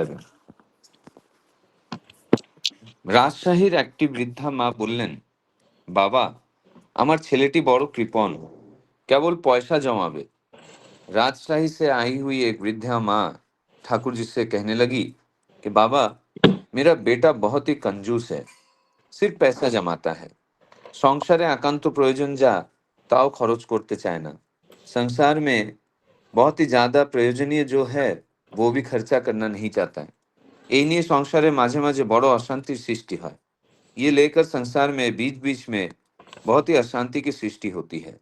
7। রাজশাহীর একটি বৃদ্ধা মা বললেন, বাবা, আমার ছেলেটি বড় কৃপণ, কেবল পয়সা जमावे। राजशाही से आई हुई एक वृद्धा माँ ठाकुर जी से कहने लगी कि बाबा, मेरा बेटा बहुत ही कंजूस है, सिर्फ पैसा जमाता है। সংসারে একান্ত প্রয়োজন যা তাও খরচ করতে চায় না। संसार में बहुत ही ज्यादा प्रयोजनीय जो है वो भी खर्चा करना नहीं चाहता है। এই নিয়ে সংসারে মাঝে মাঝে বড় অশান্তির সৃষ্টি হয়। ये लेकर संसार में बीच बीच में बहुत ही अशांति की सृष्टि होती है।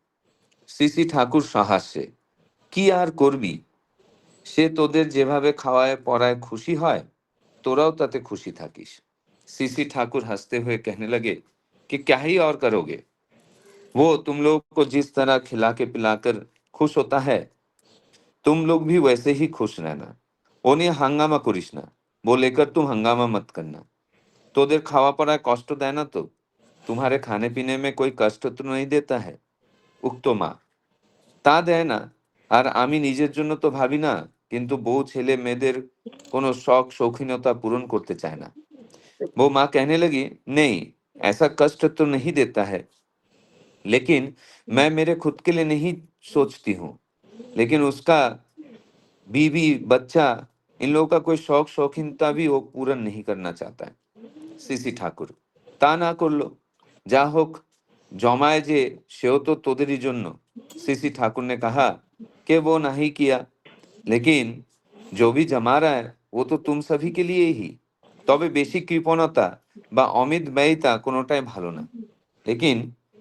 সিসি ঠাকুর সাহাসে কি আর করবি, সে তোদের যেভাবে খাওয়ায় পড়ায় খুশি হয়, তোরাও তাতে খুশি থাকিস। सीसी ठाकुर हंसते हुए कहने लगे कि क्या ही और करोगे, वो तुम लोग को जिस तरह खिला के पिलाकर खुश होता है, तुम लोग भी वैसे ही खुश रहना। वो नहीं हंगामा करिस ना, वो लेकर तुम हंगामा मत करना। তোদের খাওয়া পড়ায় কষ্ট দেয় না তো? तुम्हारे खाने पीने में कोई कष्ट तो नहीं देता है? উক্ত মা, তা দেয় না, আর আমি নিজের জন্য তো ভাবি না, কিন্তু বউ ছেলে মেয়েদের কোনো শখ শৌখিনতা पूर्ण করতে চায় না। वो माँ कहने लगी, नहीं, ऐसा कष्ट तो नहीं देता है, लेकिन मैं मेरे खुद के लिए नहीं सोचती हूँ, लेकिन उसका बीवी बच्चा इन लोगों का कोई शौक शौकीनता भी वो पूरा नहीं करना चाहता है। সিসি ঠাকুর, তা না করলো, যা হোক, জমায় যে সেও তো তোদেরই জন্য। सीसी ठाकुर ने कहा कि वो नहीं किया, लेकिन जो भी जमा रहा है वो तो तुम सभी के लिए ही। তবে বেশি কৃপণতা বা অমিত ব্যয়িতা কোনোটাই ভালো না, लेकिन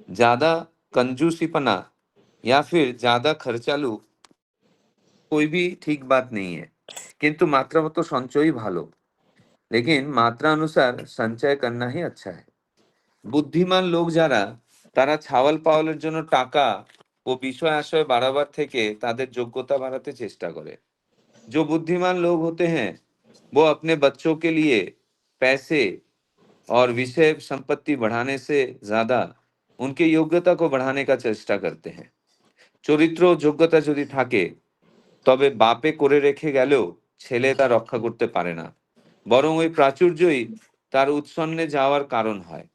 ज्यादा कंजूसीपना या फिर ज्यादा खर्चालू कोई भी ठीक बात नहीं है, किंतु मात्रा मतो संचय ভালো, लेकिन मात्रा अनुसार संचय करना ही अच्छा है। বুদ্ধিমান লোক যারা, তারা ছাওয়াল পাওয়ালের জন্য টাকা ও বিষয় আশয় বাড়াবার থেকে তাদের যোগ্যতা বাড়াতে চেষ্টা করে। जो बुद्धिमान लोग होते हैं वो अपने बच्चों के लिए पैसे और विषय संपत्ति बढ़ाने से ज्यादा उनके योग्यता को बढ़ाने का चेष्टा करते हैं। চরিত্র ও যোগ্যতা যদি থাকে, তবে বাপে করে রেখে গেলেও ছেলে তা রক্ষা করতে পারে না, বরং ওই প্রাচুর্যই তার উৎসন্নে যাওয়ার কারণ হয়।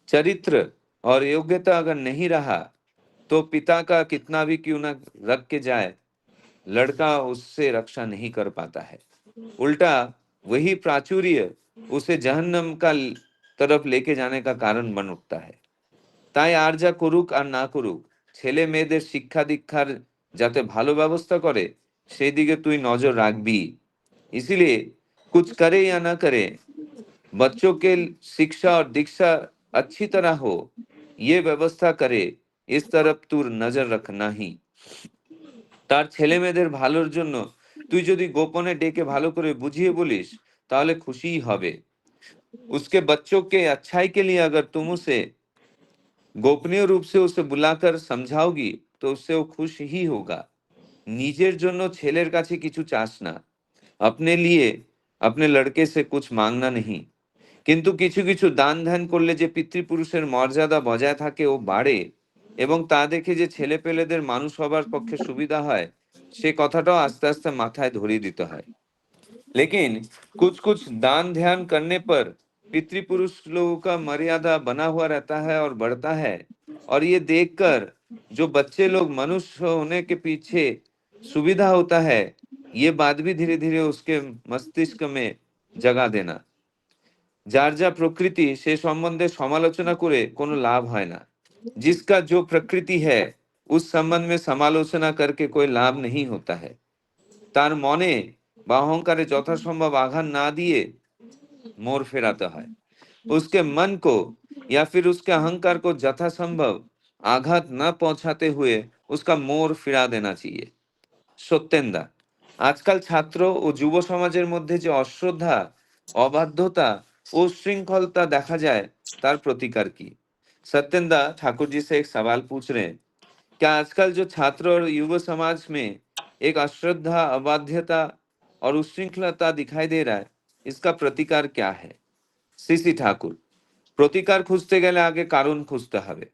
चरित्र और योग्यता अगर नहीं रहा तो पिता का कितना भी क्यों ना रख के जाए, लड़का उससे रक्षा नहीं कर पाता है। उल्टा वही प्राचुर्य उसे जहन्नम का तरफ लेके जाने का कारण बन उठता है। তাই আর যা করুক আর না করুক, ছেলে মেয়েদের শিক্ষা দীক্ষার যাতে ভালো ব্যবস্থা করে সেই দিকে তুই নজর রাখবি। इसीलिए कुछ करे या ना करे, बच्चों के शिक्षा और दीक्षा अच्छी तरह हो, ये व्यवस्था करे, इस तरफ तू नजर रखना ही। তার ছেলে মেয়েদের ভালোর জন্য তুই যদি গোপনে ডেকে ভালো করে বুঝিয়ে বলিস, তাহলে খুশিই হবে। उसके बच्चों के अच्छाई के लिए अगर तुम उसे गोपनीय रूप से उसे बुलाकर समझाओगी तो उससे वो खुश ही होगा। নিজের জন্য ছেলের কাছে কিছু চাস না, अपने लिए अपने लड़के से कुछ मांगना नहीं, কিন্তু কিছু কিছু দান ধ্যান করলে যে পিতৃপুরুষের মর্যাদা বজায় থাকে ও বাড়ে, এবং তা দেখে যে ছেলেপেলেদের মানুষ হবার পক্ষে সুবিধা হয়, সে কথাটাও আস্তে আস্তে মাথায় ধরিয়ে দিতে হয়। लेकिन कुछ कुछ दान ध्यान करने पर पितृपुरुष लोगों का मर्यादा बना हुआ रहता है और बढ़ता है, और ये देखकर जो बच्चे लोग मनुष्य होने के पीछे सुविधा होता है, ये बात भी धीरे धीरे उसके मस्तिष्क में जगा देना। যার যা প্রকৃতি সে সম্বন্ধে সমালোচনা করে কোনো লাভ হয় না। जिसका जो प्रकृति है उस संबंध में समालोचना करके कोई लाभ नहीं होता है। তার মনে বা অহংকারে যথাসম্ভব আঘাত না দিয়ে मोड़ फेराता है। उसके मन को या फिर उसके अहंकार को यथासंभव आघात न पहुंचाते हुए उसका मोड़ फिरा देना चाहिए। সত্যেন্দা, আজকাল ছাত্র ও যুব সমাজের মধ্যে যে অশ্রদ্ধা, অবাধ্যতা ও उच्छृंखलता দেখা যায়, তার প্রতিকার কি? सत्येंदा ठाकुर जी से एक सवाल पूछ रहे हैं, क्या आजकल जो छात्र और युवा समाज में एक अश्रद्धा, अबाध्यता और उच्छृंखलता दिखाई दे रहा है, इसका प्रतिकार क्या है? सीसी ठाकुर, प्रतिकार খুঁজতে গেলে आगे कारण খুঁজতে হবে।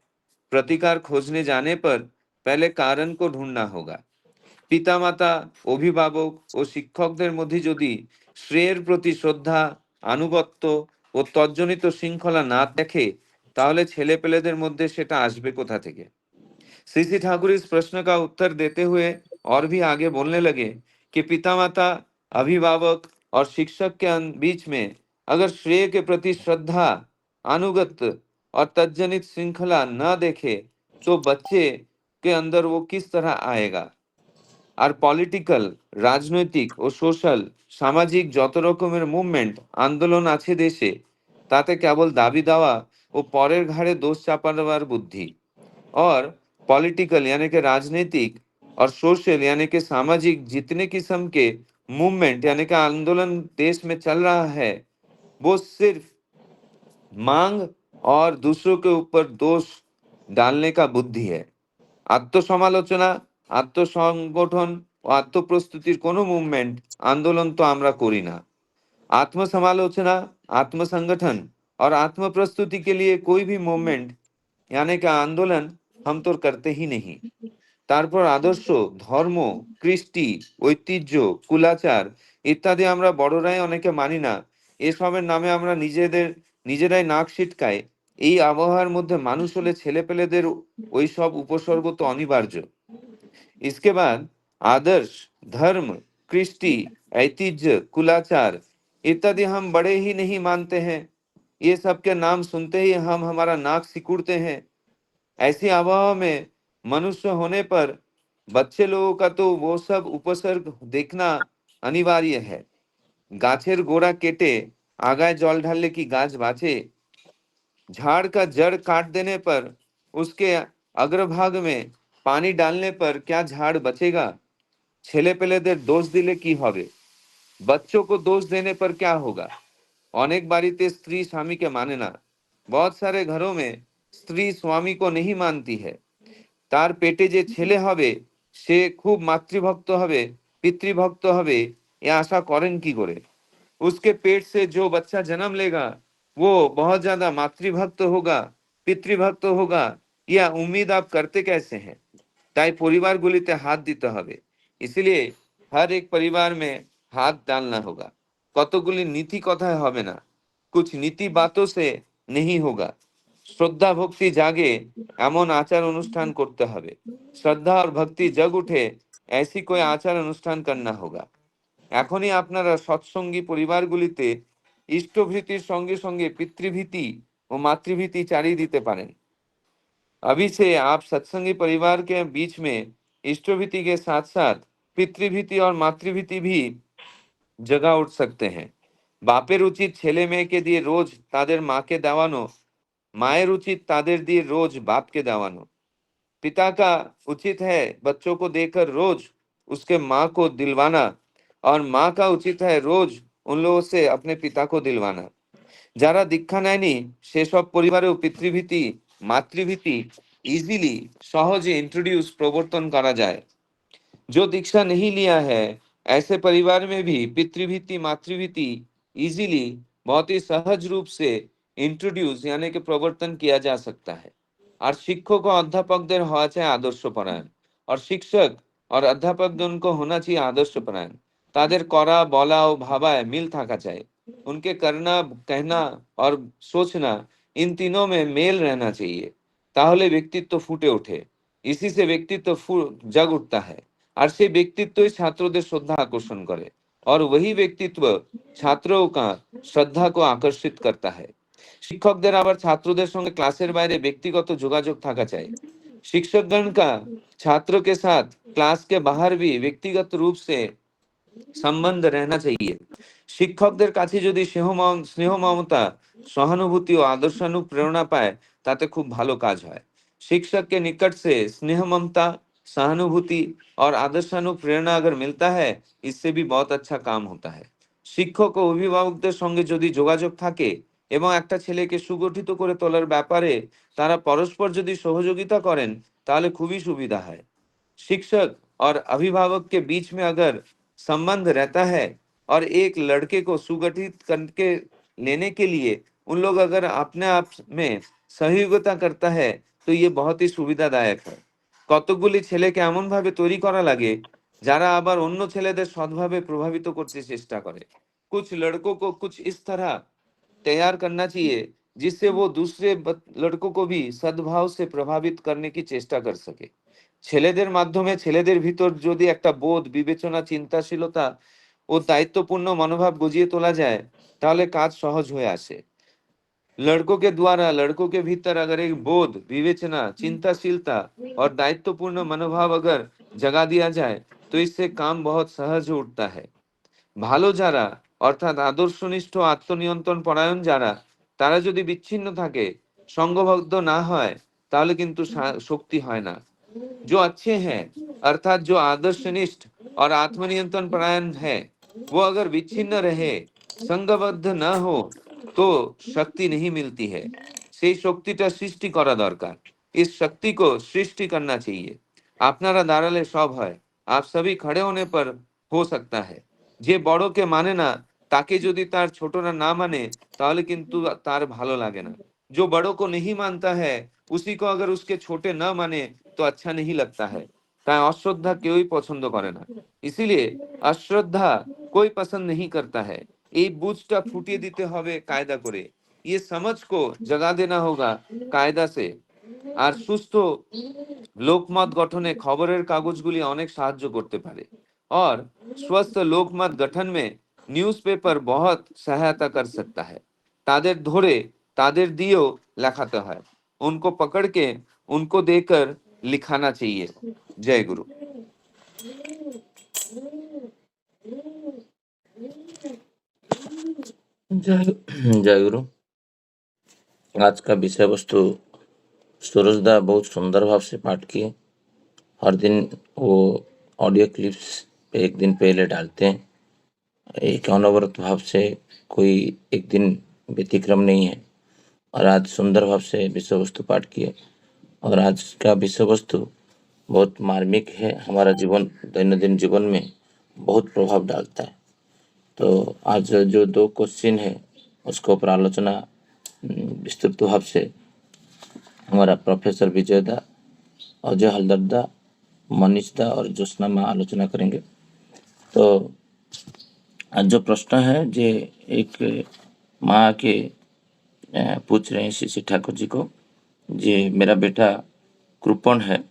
प्रतिकार खोजने जाने पर पहले कारण को ढूंढना होगा। পিতামাতা, অভিভাবক ও শিক্ষকদের মধ্যে যদি শ্রেয়ের প্রতি শ্রদ্ধা, আনুগত্য ও তজ্জনিত শৃঙ্খলা না দেখে, তাহলে ছেলেপেলেদের মধ্যে সেটা আসবে कोथा থেকে? सीसी ठाकुर इस प्रश्न का उत्तर देते हुए और भी आगे बोलने लगे कि पितामाता, अभिभावक और शिक्षक के बीच में अगर श्रेय के प्रति श्रद्धा, अनुगत्य और तज्जनित श्रृंखला न देखे, तो बच्चे के अंदर वो किस तरह आएगा? আর পলিটিক্যাল, রাজনৈতিক ও সোশ্যাল, সামাজিক যত রকমের মুভমেন্ট, আন্দোলন আছে দেশে, তাতে কেবল দাবি দেওয়া ও পরের ঘাড়ে দোষ চাপাবার बुद्धि। और पॉलिटिकल यानी कि राजनीतिक और सोशल यानी कि सामाजिक जितने किस्म के मूवमेंट यानी कि आंदोलन देश में चल रहा है, वो सिर्फ मांग और दूसरों के ऊपर दोष डालने का बुद्धि है। আত্মসমালোচনা, আত্মসংগঠন ও আত্মপ্রস্তুতির কোনো মুভমেন্ট, আন্দোলন তো আমরা করি না। आत्मसमालोचना, आत्मसंगठन और आत्मप्रस्तुति के लिए कोई भी मूवमेंट यानी कि आंदोलन हम तो करते ही नहीं। তারপর আদর্শ, ধর্ম, কৃষ্টি, ঐতিহ্য, কুলাচার ইত্যাদি আমরা বড়রাই অনেকে মানি না। এসবের নামে আমরা নিজেরাই নাক সিটকাই। এই আবহাওয়ার মধ্যে মানুষ হলে ছেলেপেলেদের ওই সব উপসর্গ তো অনিবার্য। इसके बाद आदर्श, धर्म, कृष्टि, ऐतिह्य, कुलाचार इत्यादि हम बड़े ही नहीं मानते हैं। ये सब के नाम सुनते ही हम हमारा नाक सिकुड़ते हैं। ऐसी आबहावा में मनुष्य होने पर बच्चे लोगों का तो वो सब उपसर्ग देखना अनिवार्य है। गाछेर गोड़ा केटे आगाय जल ढालले की गाछ बाँचे? झाड़ का जड़ काट देने पर उसके अग्रभाग में पानी डालने पर क्या झाड़ बचेगा? ছেলে পেলেদের দোষ দিলে কি হবে? बच्चों को दोष देने पर क्या होगा? अनेक बारीते स्त्री स्वामी के माने ना। बहुत सारे घरों में स्त्री स्वामी को नहीं मानती है। তার পেটে যে ছেলে হবে সে খুব মাতৃভক্ত হবে, পিতৃভক্ত হবে, এ আশা করেন কি করে? उसके पेट से जो बच्चा जन्म लेगा वो बहुत ज्यादा मातृभक्त होगा, पितृभक्त होगा, यह उम्मीद आप करते कैसे हैं? তাই পরিবারগুলিতে হাত দিতে হবে। इसलिए हर एक परिवार में हाथ डालना होगा। কতগুলি নীতি কথায় হবে না, कुछ नीति बातों से नहीं होगा। শ্রদ্ধা ভক্তি জাগে এমন আচার অনুষ্ঠান করতে হবে। শ্রদ্ধা और भक्ति जग उठे ऐसी कोई आचार अनुष्ठान करना होगा। এখনই আপনারা সৎসঙ্গী পরিবারগুলিতে ইষ্টভীতির সঙ্গে সঙ্গে পিতৃভীতি ও মাতৃভীতি চালিয়ে দিতে পারেন। अभी से आप सत्संगी परिवार के बीच में इष्टभीति के साथ साथ पितृभीति और मातृभीति भी जगा उठ सकते हैं। বাপের উচিত ছেলে মেয়েকে দিয়ে রোজ তাদের মাকে দেওয়ানো, মায়ের উচিত তাদের দিয়ে রোজ বাপকে দেওয়ানো। पिता का उचित है बच्चों को देकर रोज उसके माँ को दिलवाना, और माँ का उचित है रोज उन लोगों से अपने पिता को दिलवाना। যারা দীক্ষা নেয়নি সেসব পরিবারেও পিতৃভীতি, মাতৃভীতি इजीली সহজে इंट्रोड्यूस प्रवर्तन करा जाए। जो दीक्षा नहीं लिया है ऐसे परिवार में भी पितृभीति, मातृभीति इजीली बहुत ही सहज रूप से इंट्रोड्यूस यानी कि प्रवर्तन किया जा सकता है। আর শিক্ষক ও অধ্যাপকদের হওয়া চাই আদর্শপরায়ণ, और शिक्षक और अध्यापकगण को होना चाहिए आदर्शपरायण। তাদের করা, বলা ও ভাবায় মিল থাকা চাই। उनके करना, कहना और सोचना इन तीनों में मेल रहना चाहिए, তাহলে ব্যক্তিত্ব ফুটে ওঠে। इसी से व्यक्तित्व जग उठता है। আর সেই ব্যক্তিত্বই ছাত্রদের শ্রদ্ধা আকর্ষণ করে, और वही व्यक्तित्व छात्रों का श्रद्धा को आकर्षित करता है। শিক্ষকদের আবার ছাত্রদের সঙ্গে ক্লাসের বাইরে ব্যক্তিগত যোগাযোগ থাকা চাই। शिक्षकगण का छात्रों के साथ क्लास के बाहर भी व्यक्तिगत रूप से संबंध रहना चाहिए। শিক্ষকদের কাছে যদি স্নেহ মমতা, সহানুভূতি ও আদর্শানুপ্রেরণা পায় তাতে খুব ভালো কাজ হয়। शिक्षक के निकट से स्नेह ममता, सहानुभूति और आदर्शानुप्रेरणा अगर मिलता है, इससे भी बहुत अच्छा काम होता है। শিক্ষক ও অভিভাবকদের সঙ্গে যদি যোগাযোগ থাকে এবং একটা ছেলেকে সুগঠিত করে তোলার ব্যাপারে তারা পরস্পর যদি সহযোগিতা করেন তাহলে খুবই সুবিধা হয়। शिक्षक और अभिभावक के बीच में अगर संबंध रहता है और एक लड़के को सुगठित करके लेने के लिए उन लोग अगर अपने आप में सहयोगिता करता है तो ये बहुत ही सुविधादायक है। কতগুলি ছেলেকে এমন ভাবে তৈরি করা লাগে যারা আবার অন্য ছেলেদের সৎভাবে প্রভাবিত করতে চেষ্টা করে। कुछ लड़कों को कुछ इस तरह तैयार करना चाहिए जिससे वो दूसरे लड़कों को भी सद्भाव से प्रभावित करने की চেষ্টা कर सके। ছেলেদের মাধ্যমে ছেলেদের ভিতর যদি একটা বোধ, বিবেচনা, চিন্তাশীলতা ও দায়িত্বপূর্ণ মনোভাব গজিয়ে তোলা যায়, তাহলে কাজ সহজ হয়ে আসে। लड़कों के द्वारा लड़कों के भीतर अगर एक बोध, विवेचना, चिंताशीलता और दायित्वपूर्ण मनोभाव अगर जगा दिया जाए, तो इससे काम बहुत सहज हो उठता है। ভালো যারা, অর্থাৎ আদর্শনিষ্ঠ, আত্মনিয়ন্ত্রণ পরায়ণ যারা, তারা যদি বিচ্ছিন্ন থাকে, সংঘবদ্ধ না হয়, তাহলে কিন্তু শক্তি হয় না। जो अच्छे हैं, अर्थात जो आदर्शनिष्ठ और आत्मनियंत्रण परायण है, वो अगर विच्छिन्न रहे, संघबद्ध न हो, तो शक्ति नहीं मिलती है। সেই শক্তিটা সৃষ্টি করা দরকার। इस शक्ति को सृष्टि करना चाहिए। আপনারা দাঁড়ালে সব হয়। आप सभी खड़े होने पर हो सकता है। যে বড়কে মানে না, তাকে যদি তার ছোটরা না মানে, তাহলে কিন্তু তার ভালো লাগে না। जो बड़ों को नहीं मानता है, उसी को अगर उसके छोटे न माने, तो अच्छा नहीं लगता है। তাই অশ্রদ্ধা কেউই পছন্দ করে না। इसीलिए अश्रद्धा कोई पसंद नहीं करता है। এই বুঝটা ফুটিয়ে দিতে হবে কায়দা করে। ये समझ को जगा देना होगा कायदा से। আর সুস্থ लोकमत गठने खबरेर कागजगुली अनेक साहाय्य करते पारे। और स्वस्थ लोकमत गठन में न्यूज़पेपर बहुत सहायता कर सकता है। तादेर धरे तादेर दियो लेखाते हैं। उनको पकड़ के उनको देकर लिखाना चाहिए। जय गुरु। जय जय गुरु। आज का विषय वस्तु सूरजदा बहुत सुंदर भाव से पाठ किए। हर दिन वो ऑडियो क्लिप्स एक दिन पहले डालते हैं। एक अनवरत भाव से कोई एक दिन व्यतिक्रम नहीं है। और आज सुंदर भाव से विषय वस्तु पाठ किए। और आज का विषय वस्तु बहुत मार्मिक है, हमारा जीवन दैनंदिन जीवन में बहुत प्रभाव डालता है। तो आज जो 2 क्वेश्चन है उसके ऊपर आलोचना विस्तृत भाव से हमारा प्रोफेसर विजय दा, अजय हलदर दा, मनीष दा और ज्योत्सना माँ आलोचना करेंगे। तो आज जो प्रश्न है जे एक माँ के पूछ रहे हैं श्री ठाकुर जी को, जे मेरा बेटा कृपण है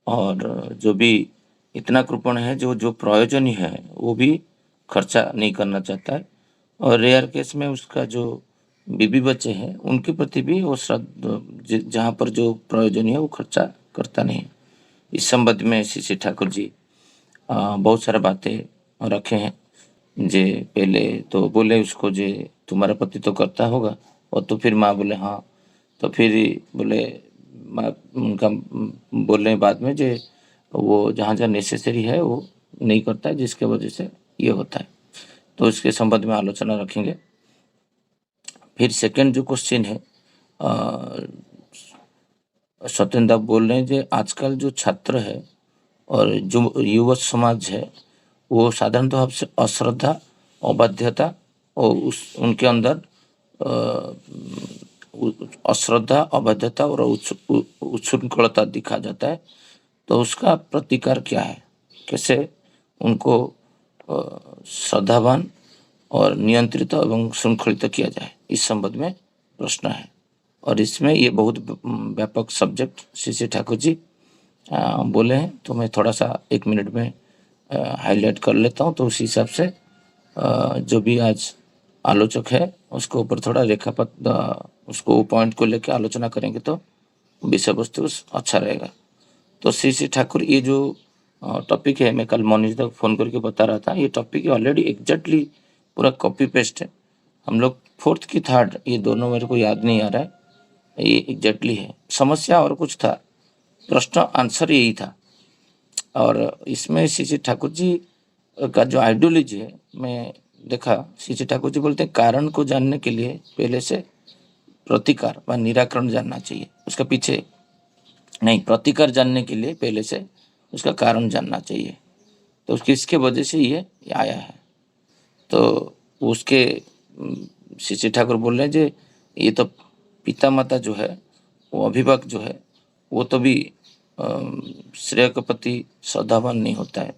और जो भी इतना कृपण है जो जो प्रयोजनीय है वो भी खर्चा नहीं करना चाहता है। और रेयर केस में उसका जो बीबी बच्चे हैं उनके प्रति भी वो जहाँ पर जो प्रयोजनीय है वो खर्चा करता नहीं है। इस संबंध में श्री ठाकुर जी बहुत सारा बातें रखे हैं। जे पहले तो बोले उसको जे तुम्हारा पति तो करता होगा, और तो फिर माँ बोले हाँ। तो फिर बोले माँ उनका बोलने बाद में जे वो जहाँ जहाँ नेसेसरी है वो नहीं करता है, जिसके वजह से ये होता है। तो इसके संबंध में आलोचना रखेंगे। फिर सेकंड जो क्वेश्चन है सत्येंद्र बोल रहे हैं जो आजकल जो छात्र है और जो युवा समाज है वो साधारणतः भाव से अश्रद्धा, अबाध्यता और उनके अंदर अश्रद्धा, अबाध्यता और उच्छृंखलता दिखा जाता है। तो उसका प्रतिकार क्या है, कैसे उनको श्रद्धावान और नियंत्रित एवं श्रृंखलित किया जाए, इस संबंध में प्रश्न है। और इसमें ये बहुत व्यापक सब्जेक्ट श्री ठाकुर जी बोले हैं, तो मैं थोड़ा सा 1 मिनट में हाईलाइट कर लेता हूँ। तो उस हिसाब से जो भी आज आलोचक है उसको ऊपर थोड़ा रेखापट उसको पॉइंट को लेकर आलोचना करेंगे तो विषय वस्तु अच्छा रहेगा। तो श्री ठाकुर ये जो टॉपिक है, मैं कल मनीष तक फ़ोन करके बता रहा था, ये टॉपिक ऑलरेडी एग्जैक्टली पूरा कॉपी पेस्ट है। हम लोग 4th की 3rd ये दोनों मेरे को याद नहीं आ रहा है, ये एग्जैक्टली है। समस्या और कुछ था, प्रश्न आंसर यही था। और इसमें श्री ठाकुर जी का जो आइडियोलॉजी है, मैं देखा श्री ठाकुर जी बोलते हैं कारण को जानने के लिए पहले से प्रतिकार व निराकरण जानना चाहिए, उसका पीछे नहीं, प्रतिकार जानने के लिए पहले से उसका कारण जानना चाहिए। तो किसके वजह से ये आया है, तो उसके श्री ठाकुर बोल रहे हैं जे ये तो पिता माता जो है वो अभिभावक जो है वो तो भी श्रेय के प्रति श्रद्धावान नहीं होता है,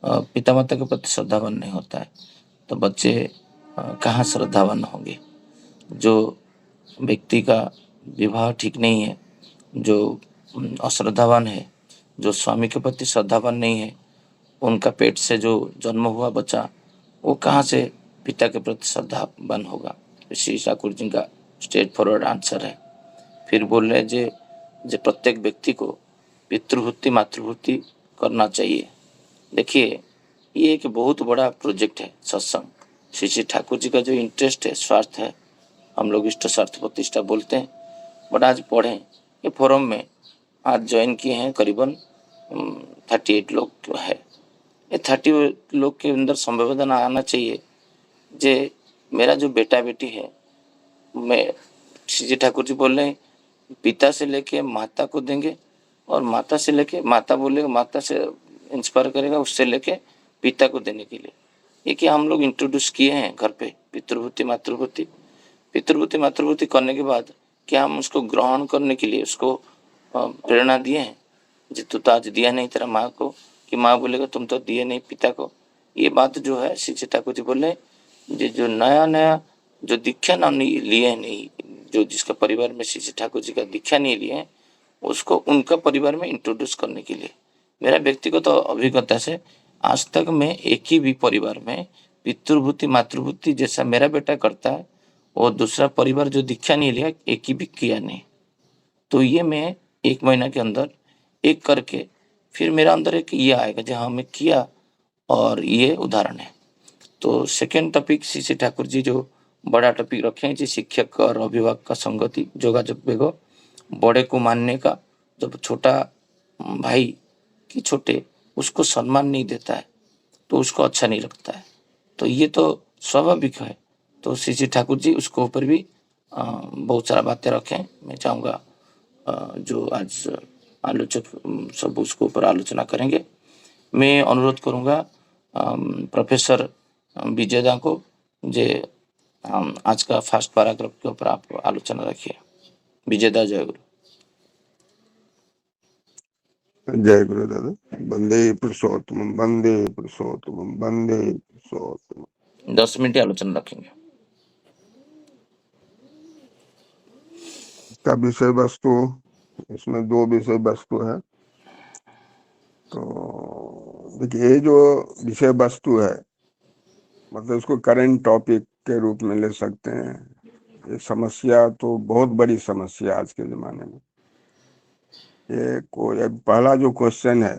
पिता माता के प्रति श्रद्धावान नहीं होता है तो बच्चे कहाँ श्रद्धावान होंगे। जो व्यक्ति का विवाह ठीक नहीं है, जो अश्रद्धावान है, जो स्वामी के प्रति श्रद्धावान नहीं है, उनका पेट से जो जन्म हुआ बच्चा वो कहाँ से पिता के प्रति श्रद्धावान होगा। श्री ठाकुर जी का स्ट्रेट फॉरवर्ड आंसर है। फिर बोल रहे जे प्रत्येक व्यक्ति को पितृवृत्ति मातृवृत्ति करना चाहिए। देखिए ये एक बहुत बड़ा प्रोजेक्ट है सत्संग। श्री श्री ठाकुर जी का जो इंटरेस्ट है, स्वार्थ है, हम लोग इष्ट स्वार्थ प्रतिष्ठा बोलते हैं, बट आज पढ़ें ये फोरम में आज ज्वाइन किए हैं करीबन 38 लोग है। ये 30 लोग के अंदर संवेदना आना चाहिए जे मेरा जो बेटा बेटी है, मैं श्री जी ठाकुर जी बोल रहे हैं पिता से लेके माता को देंगे और माता से लेके माता बोलेगा माता से इंस्पायर करेगा उससे लेके पिता को देने के लिए। ये क्या हम लोग इंट्रोड्यूस किए हैं घर पे पितृवृत्ति मातृवृत्ति। पितृवृत्ति मातृवृत्ति करने के बाद क्या हम उसको ग्रहण करने के लिए उसको प्रेरणा दिए हैं। जी तू तो आज दिया नहीं तेरा माँ को, कि माँ बोलेगा तुम तो दिए नहीं पिता को। ये बात जो है श्री ठाकुर जी बोले जो नया नया जो दीक्षा ना लिए नहीं, जो जिसका परिवार में श्री ठाकुर जी का दीक्षा नहीं लिए हैं, उसको उनका परिवार में इंट्रोड्यूस करने के लिए। मेरा व्यक्तिगत अभिज्ञता से आज तक मैं एक ही भी परिवार में पितृवृत्ति मातृवृत्ति जैसा मेरा बेटा करता है और दूसरा परिवार जो दीक्षा नहीं लिया एक ही भी किया नहीं। तो ये मैं 1 महीना के अंदर एक करके फिर मेरा अंदर एक ये आएगा जहाँ मैं किया और ये उदाहरण है। तो सेकेंड टॉपिक श्री ठाकुर जी जो बड़ा टॉपिक रखे हैं जी शिक्षक और अभिभावक का संगति जोगाजोग बेगो बड़े को मानने का। जब छोटा भाई कि छोटे उसको सम्मान नहीं देता है तो उसको अच्छा नहीं लगता है, तो ये तो स्वाभाविक है। तो श्री ठाकुर जी उसको ऊपर भी बहुत सारा बातें रखें। मैं चाहूँगा जो आज आलोचक सब उसको ऊपर आलोचना करेंगे। मैं अनुरोध करूँगा प्रोफेसर विजयदा को जे आज का फर्स्ट पैराग्राफ के ऊपर आप आलोचना रखिए। विजयदा जय गुरु। जय गुरु दादा। वंदे पुरुषोत्तम वंदे पुरुषोत्तम वंदे पुरुषोत्तम। 10 मिनट आलोचना रखेंगे। इसका विषय वस्तु, इसमें 2 विषय वस्तु है। तो देखिए ये जो विषय वस्तु है मतलब इसको करंट टॉपिक के रूप में ले सकते हैं। ये समस्या तो बहुत बड़ी समस्या आज के जमाने में। ये पहला जो क्वेश्चन है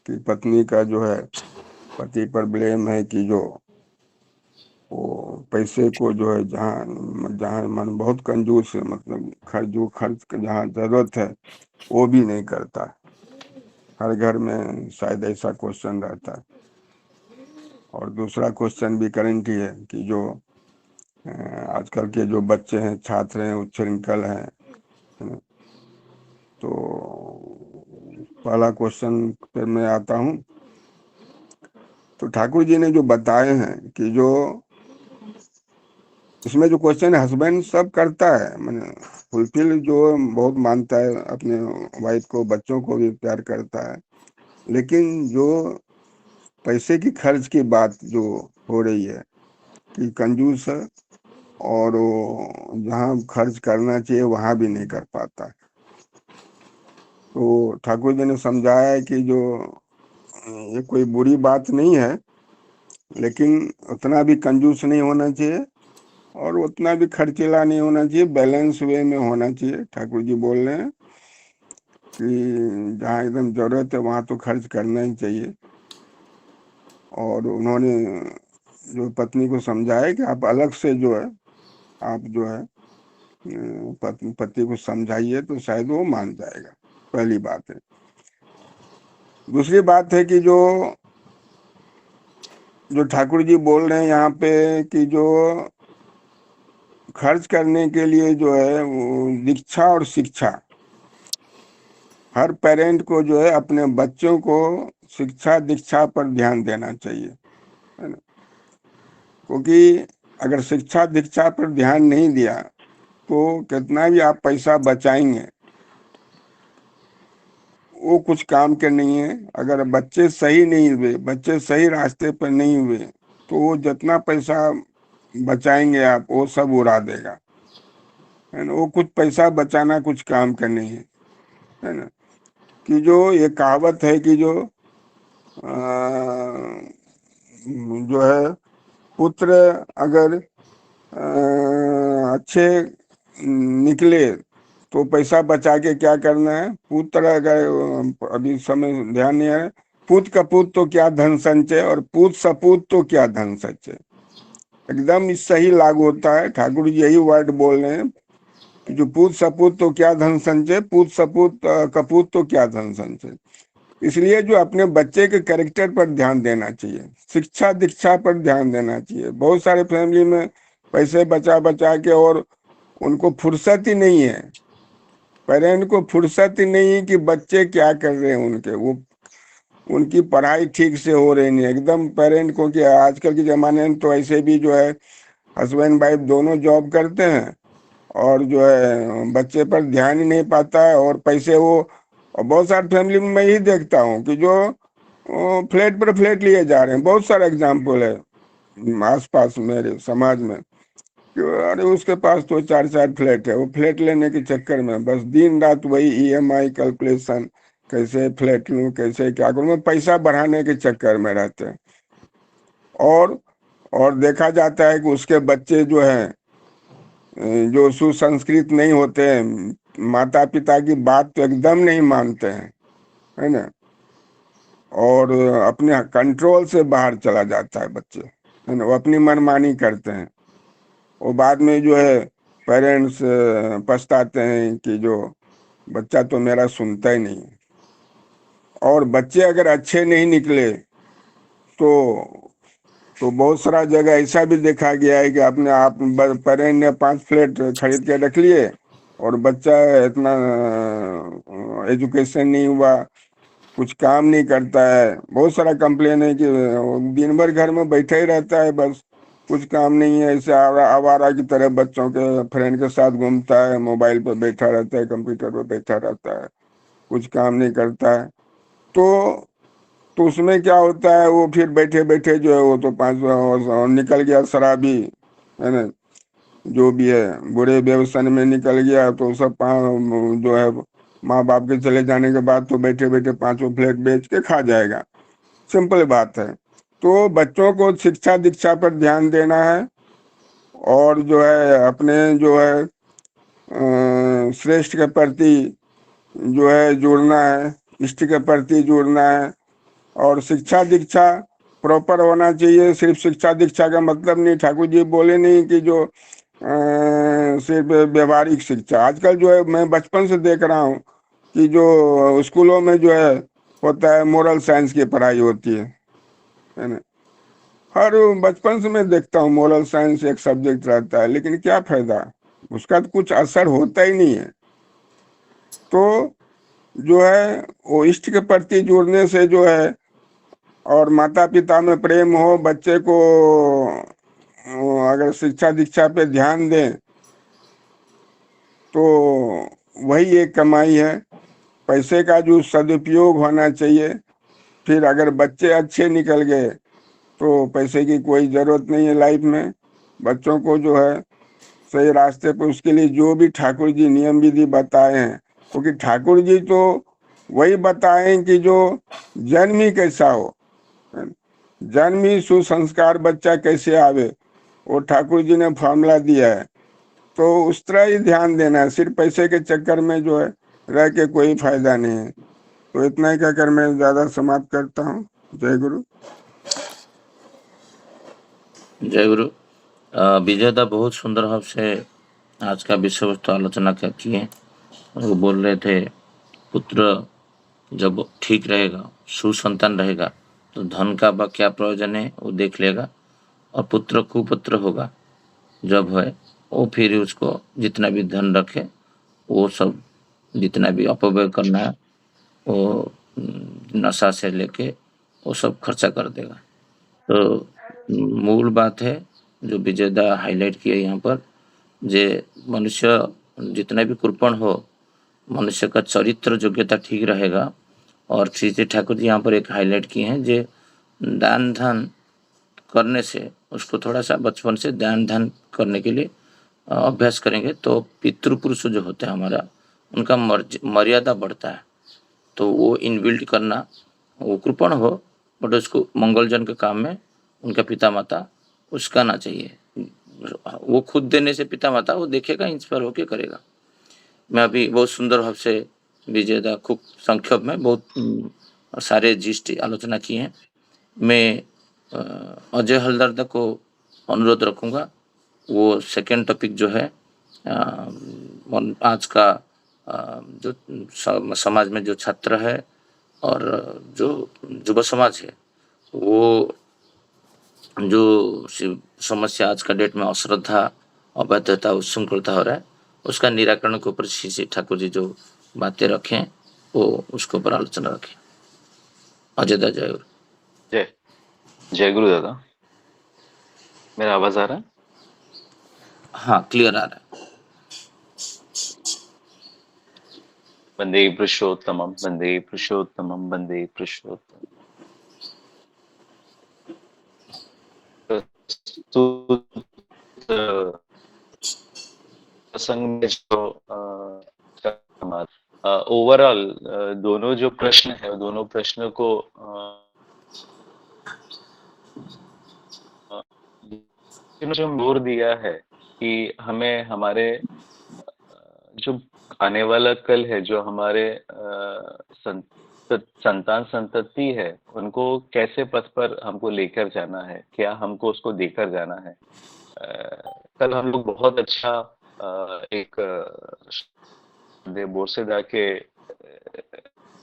कि पत्नी का जो है पति पर ब्लेम है कि जो वो पैसे को जो है जहाँ मन बहुत कंजूस है, मतलब खर्च जहाँ जरूरत है वो भी नहीं करता। हर घर में शायद ऐसा क्वेश्चन रहता है। और दूसरा क्वेश्चन भी करंट ही है कि जो आजकल के जो बच्चे हैं, छात्र हैं, उच्छृंखल हैं, तो पहला क्वेश्चन पर मैं आता हूँ। तो ठाकुर जी ने जो बताए हैं कि जो इसमें जो क्वेश्चन है हस्बैंड सब करता है, मैंने फुलफिल जो बहुत मानता है अपने वाइफ को, बच्चों को भी प्यार करता है, लेकिन जो पैसे की खर्च की बात जो हो रही है कि कंजूस है और वो जहाँ खर्च करना चाहिए वहाँ भी नहीं कर पाता है। तो ठाकुर जी ने समझाया है कि जो ये कोई बुरी बात नहीं है, लेकिन उतना भी कंजूस नहीं होना चाहिए और उतना भी खर्चीला नहीं होना चाहिए, बैलेंस वे में होना चाहिए। ठाकुर जी बोल रहे हैं कि जहाँ एकदम जरूरत है वहाँ तो खर्च करना ही चाहिए। और उन्होंने जो पत्नी को समझाया कि आप अलग से जो है आप जो है पति को समझाइए तो शायद वो मान जाएगा। पहली बात है। दूसरी बात है कि जो ठाकुर जी बोल रहे हैं यहाँ पे कि जो खर्च करने के लिए जो है वो दीक्षा और शिक्षा, हर पेरेंट को जो है अपने बच्चों को शिक्षा दीक्षा पर ध्यान देना चाहिए, है ना। क्योंकि अगर शिक्षा दीक्षा पर ध्यान नहीं दिया तो कितना भी आप पैसा बचाएंगे वो कुछ काम के नहीं है। अगर बच्चे सही नहीं हुए, बच्चे सही रास्ते पर नहीं हुए, तो वो जितना पैसा बचाएंगे आप, वो सब उड़ा देगा, है ना। वो कुछ पैसा बचाना कुछ काम का नहीं है ना। कि जो ये कहावत है कि अ, जो है, पुत्र अगर अच्छे निकले तो पैसा बचा के क्या करना है। पुत्र अगर अभी समय ध्यान नहीं है, पूत कपूत तो क्या धन संचय, और पूत सपूत तो क्या धन संचय। एकदम सही लागू होता है। ठाकुर जी यही वर्ड बोल रहे हैं कि जो पूत सपूत तो क्या धन संचय, पूत सपूत कपूत तो क्या धन संचय। इसलिए जो अपने बच्चे के कैरेक्टर पर ध्यान देना चाहिए, शिक्षा दीक्षा पर ध्यान देना चाहिए। बहुत सारे फैमिली में पैसे बचा बचा के, और उनको फुर्सत ही नहीं है, पेरेंट को फुर्सत ही नहीं है कि बच्चे क्या कर रहे हैं उनके, वो उनकी पढ़ाई ठीक से हो रही नहीं एकदम पेरेंट को। कि आजकल के जमाने में तो ऐसे भी जो है हस्बैंड वाइफ दोनों जॉब करते हैं, और जो है बच्चे पर ध्यान ही नहीं पाता है, और पैसे वो। और बहुत सारी फैमिली में मैं यही देखता हूँ कि जो फ्लैट पर फ्लैट लिए जा रहे हैं। बहुत सारा एग्जाम्पल है आसपास मेरे समाज में कि अरे उसके पास तो 4 4 फ्लैट है, वो फ्लैट लेने के चक्कर में बस दिन रात वही ईएमआई कैलकुलेशन, कैसे फ्लैट लूं, कैसे क्या करूं, पैसा बढ़ाने के चक्कर में रहते हैं। और और देखा जाता है कि उसके बच्चे जो हैं, जो सुसंस्कृत नहीं होते हैं, माता पिता की बात तो एकदम नहीं मानते हैं, है ना। और अपने कंट्रोल से बाहर चला जाता है बच्चे, है ना। वो अपनी मनमानी करते हैं। वो बाद में जो है पेरेंट्स पछताते हैं कि जो बच्चा तो मेरा सुनता ही नहीं। और बच्चे अगर अच्छे नहीं निकले तो बहुत सारा जगह ऐसा भी देखा गया है कि अपने आप पेरेंट ने 5 फ्लैट खरीद के रख लिए, और बच्चा इतना एजुकेशन नहीं हुआ, कुछ काम नहीं करता है। बहुत सारा कंप्लेन है कि दिन भर घर में बैठा ही रहता है, बस कुछ काम नहीं है। ऐसे आवारा की तरह बच्चों के फ्रेंड के साथ घूमता है, मोबाइल पर बैठा रहता है, कंप्यूटर पर बैठा रहता है, कुछ काम नहीं करता है। तो उसमें क्या होता है, वो फिर बैठे बैठे जो है वो तो 5 और निकल गया शराबी, है ना। जो भी है बुरे व्यसन में निकल गया, तो सब जो है माँ बाप के चले जाने के बाद तो बैठे बैठे 5 फ्लैट बेच के खा जाएगा। सिंपल बात है। तो बच्चों को शिक्षा दीक्षा पर ध्यान देना है, और जो है अपने जो है श्रेष्ठ के प्रति जो है जुड़ना है, इष्ट के प्रति जुड़ना है। और शिक्षा दीक्षा प्रॉपर होना चाहिए। सिर्फ शिक्षा दीक्षा का मतलब नहीं, ठाकुर जी बोले नहीं कि जो सिर्फ व्यवहारिक शिक्षा। आजकल जो है मैं बचपन से देख रहा हूँ कि जो स्कूलों में जो है होता है, मोरल साइंस की पढ़ाई होती है ना। हर बचपन से मैं देखता हूँ मोरल साइंस एक सब्जेक्ट रहता है, लेकिन क्या फायदा, उसका तो कुछ असर होता ही नहीं है। तो जो है वो इष्ट के प्रति जुड़ने से जो है, और माता पिता में प्रेम हो, बच्चे को अगर शिक्षा दीक्षा पे ध्यान दें तो वही एक कमाई है। पैसे का जो सदुपयोग होना चाहिए। फिर अगर बच्चे अच्छे निकल गए तो पैसे की कोई जरूरत नहीं है लाइफ में। बच्चों को जो है सही रास्ते पे, उसके लिए जो भी ठाकुर जी नियम विधि बताए हैं, क्योंकि ठाकुर जी तो वही बताए कि जो जन्म ही कैसा हो, जन्म ही सुसंस्कार बच्चा कैसे आवे, वो ठाकुर जी ने फॉर्मूला दिया है। तो उस तरह ही ध्यान देना है। सिर्फ पैसे के चक्कर में जो है रह के कोई फायदा नहीं है। तो इतना ही कहकर मैं ज्यादा समाप्त करता हूँ। जय गुरु। जय गुरु। विजयदा बहुत सुंदर भाव से आज का विषय वस्तु आलोचना किए। वो बोल रहे थे पुत्र जब ठीक रहेगा, सुसंतान रहेगा, तो धन का क्या प्रयोजन है वो देख लेगा। और पुत्र कुपुत्र होगा जब है, वो फिर उसको जितना भी धन रखे वो सब, जितना भी अपव्यय करना है वो नशा से लेके वो सब खर्चा कर देगा। तो मूल बात है जो विजयदा हाईलाइट किया यहाँ पर, जे मनुष्य जितना भी कृपण हो, मनुष्य का चरित्र योग्यता ठीक रहेगा और श्री श्री ठाकुर जी यहाँ पर एक हाईलाइट किए हैं जो दान धन करने से उसको थोड़ा सा बचपन से दान धन करने के लिए अभ्यास करेंगे तो पितृपुरुष जो होते हैं हमारा उनका मर्यादा बढ़ता है। तो वो इनबिल्ट करना, वो कृपण हो बट उसको मंगलजन के काम में उनका पिता माता उस्काना चाहिए। वो खुद देने से पिता माता वो देखेगा, इंस्पायर होके करेगा। मैं अभी बहुत सुंदर भाव से विजयदा खूब संक्षेप में बहुत सारे जिस्ट आलोचना किए हैं। मैं अजय हलदरदा को अनुरोध रखूंगा, वो सेकेंड टॉपिक जो है आज का जो समाज में जो छात्र है और जो युवा समाज है, वो जो समस्या आज का डेट में अश्रद्धा, अवैधता, उच्छृंखलता हो रहा है, उसका निराकरण के ऊपर श्री ठाकुर जी जो बातें रखें वो उसके ऊपर आलोचना रखें। अजय दा, जय गुरु। जय जय गुरु दादा। मेरा आवाज आ रहा है? हाँ, क्लियर आ रहा है। वंदे पुरुषोत्तमम वंदे पुरुषोत्तमम वंदे पुरुषोत्तम। प्रसंग में जो ओवरऑल दोनों जो प्रश्न है, दोनों प्रश्न को जो जोर दिया है कि हमें हमारे जो आने वाला कल है, जो हमारे संतान संतति है, उनको कैसे पथ पर हमको लेकर जाना है, क्या हमको उसको देकर जाना है। कल हम लोग बहुत अच्छा एक बोरसेदा के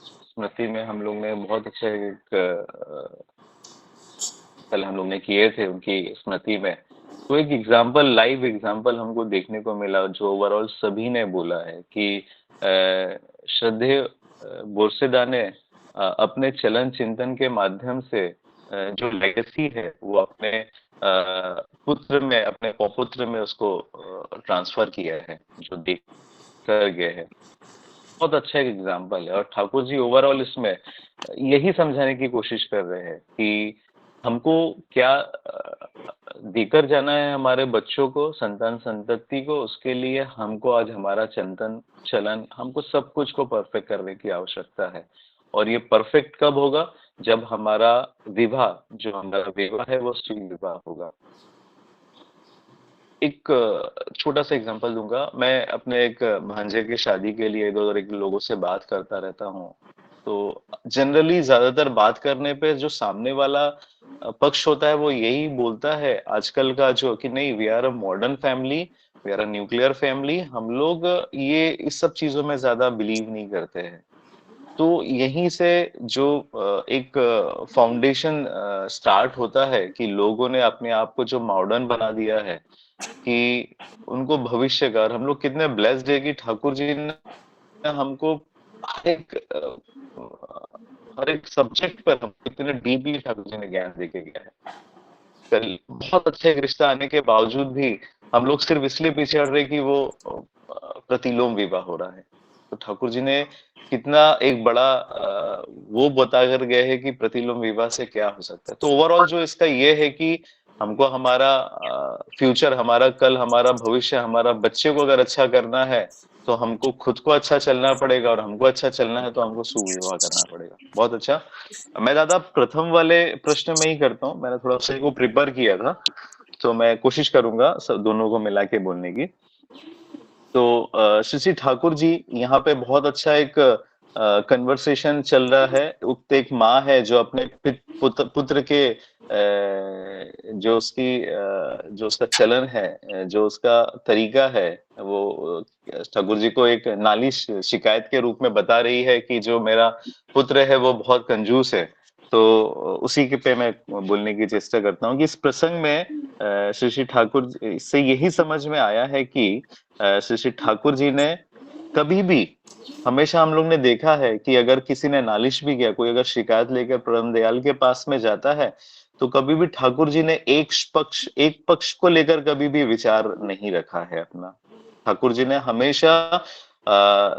स्मृति में हम लोग ने बहुत अच्छा एक कल हम लोग ने किए थे उनकी स्मृति में। तो एक एग्जाम्पल, लाइव एग्जाम्पल हमको देखने को मिला जो ओवरऑल सभी ने बोला है कि श्रद्धेय बोरसेदा ने अपने चलन चिंतन के माध्यम से जो लेगेसी है वो अपने पुत्र में, अपने पौपुत्र में उसको ट्रांसफर किया है, जो देख कर गए हैं। बहुत अच्छा एक एग्जाम्पल है। और ठाकुर जी ओवरऑल इसमें यही समझाने की कोशिश कर रहे हैं कि हमको क्या देकर जाना है हमारे बच्चों को, संतान संतति को। उसके लिए हमको आज हमारा चिंतन चलन, हमको सब कुछ को परफेक्ट करने की आवश्यकता है। और ये परफेक्ट कब होगा? जब हमारा विवाह, जो हमारा विवाह है वो श्री विवाह होगा। एक छोटा सा एग्जांपल दूंगा। मैं अपने एक भांजे की शादी के लिए इधर उधर एक लोगों से बात करता रहता हूँ। तो जनरली ज्यादातर बात करने पे जो सामने वाला पक्ष होता है वो यही बोलता है आजकल का, जो कि नहीं, we are a modern family, we are a nuclear family, हम लोग ये इस सब चीजों में ज्यादा बिलीव नहीं करते हैं। तो यहीं से जो एक फाउंडेशन स्टार्ट होता है कि लोगों ने अपने आप को जो मॉडर्न बना दिया है कि उनको भविष्य का, और हम लोग कितने ब्लेस्ड है कि ठाकुर जी ने हमको हर एक सब्जेक्ट पर हम कितने डीपली ठाकुर जी ने ज्ञान देके गया है। कल बहुत अच्छा एक रिश्ता आने के बावजूद भी हम लोग सिर्फ इसलिए पीछे हट रहे कि वो प्रतिलोम विवाह हो रहा है। तो ठाकुर जी ने कितना एक बड़ा वो बता कर गए हैं कि प्रतिलोम विवाह से क्या हो सकता है। तो ओवरऑल जो इसका ये है कि हमको हमारा फ्यूचर, हमारा कल, हमारा भविष्य, हमारा बच्चे को अगर अच्छा करना है तो हमको खुद को अच्छा चलना पड़ेगा, और हमको अच्छा चलना है तो हमको सुविवाह करना पड़ेगा। बहुत अच्छा। मैं दादा प्रथम वाले प्रश्न में ही करता हूँ। मैंने थोड़ा सा को प्रिपेयर किया था, तो मैं कोशिश करूंगा सब दोनों को मिला के बोलने की। तो श्री ठाकुर जी यहाँ पे बहुत अच्छा एक कन्वर्सेशन चल रहा है। उक्त एक माँ है जो अपने पुत्र के जो उसकी जो उसका चलन है, जो उसका तरीका है, वो ठाकुर जी को एक नालिश शिकायत के रूप में बता रही है कि जो मेरा पुत्र है वो बहुत कंजूस है। तो उसी के पे मैं बोलने की चेष्टा करता हूँ कि इस प्रसंग में श्री ठाकुर से यही समझ में आया है कि श्री ठाकुर जी ने कभी भी, हमेशा हम लोग ने देखा है कि अगर किसी ने नालिश भी किया, कोई अगर शिकायत लेकर परम दयाल के पास में जाता है, तो कभी भी ठाकुर जी ने एक पक्ष को लेकर कभी भी विचार नहीं रखा है अपना। ठाकुर जी ने हमेशा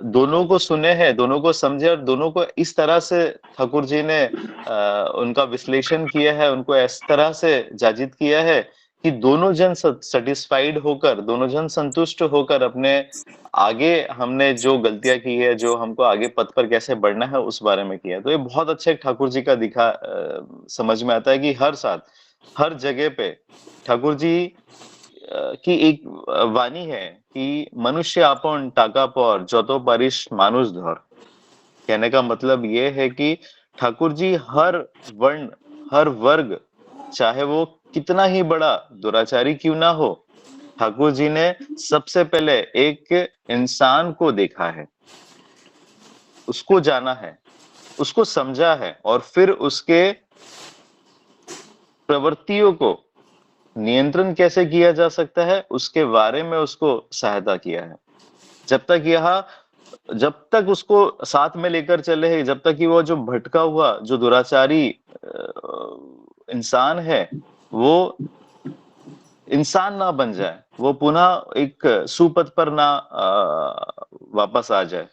दोनों को सुने हैं, दोनों को समझे और दोनों को इस तरह से ठाकुर जी ने उनका विश्लेषण किया है, उनको इस तरह से जाजित किया है कि दोनों जन सेटिस्फाइड होकर, दोनों जन संतुष्ट होकर अपने आगे हमने जो गलतियां की है, जो हमको आगे पथ पर कैसे बढ़ना है उस बारे में किया। तो ये बहुत अच्छा एक ठाकुर जी का दिखा समझ में आता है कि हर साथ हर जगह पे ठाकुर जी की एक वाणी है कि मनुष्य आपन टाका पर जतो पारिस मानुष धर। कहने का मतलब ये है कि ठाकुर जी हर वर्ण, हर वर्ग, चाहे वो कितना ही बड़ा दुराचारी क्यों ना हो, ठाकुर जी ने सबसे पहले एक इंसान को देखा है, उसको जाना है, उसको समझा है और फिर उसके प्रवृत्तियों को नियंत्रण कैसे किया जा सकता है उसके बारे में उसको सहायता किया है। जब तक उसको साथ में लेकर चले हैं, जब तक कि वो जो भटका हुआ जो दुराचारी इंसान है वो इंसान ना बन जाए, वो पुनः एक सुपथ पर ना वापस आ जाए।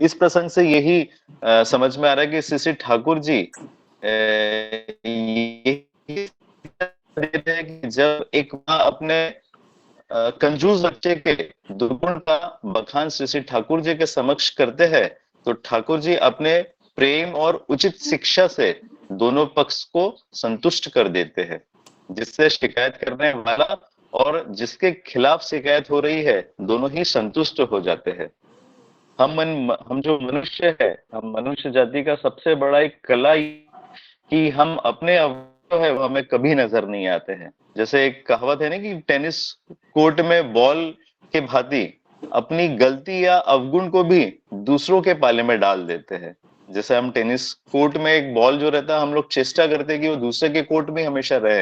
इस प्रसंग से यही समझ में आ रहा है कि श्री श्री ठाकुर जी यही देते हैं कि जब एक माँ अपने कंजूस बच्चे के दुर्गुण का बखान श्री श्री ठाकुर जी के समक्ष करते हैं, तो ठाकुर जी अपने प्रेम और उचित शिक्षा से दोनों पक्ष को संतुष्ट कर देते हैं, जिससे शिकायत करने वाला और जिसके खिलाफ शिकायत हो रही है दोनों ही संतुष्ट हो जाते हैं। हम जो मनुष्य है, हम मनुष्य जाति का सबसे बड़ा एक कला कि हम अपने अवयव है वो हमें कभी नजर नहीं आते हैं। जैसे एक कहावत है ना कि टेनिस कोर्ट में बॉल के भांति अपनी गलती या अवगुण को भी दूसरों के पाले में डाल देते हैं। जैसे हम टेनिस कोर्ट में एक बॉल जो रहता है हम लोग चेष्टा करते हैं कि वो दूसरे के कोर्ट में हमेशा रहे,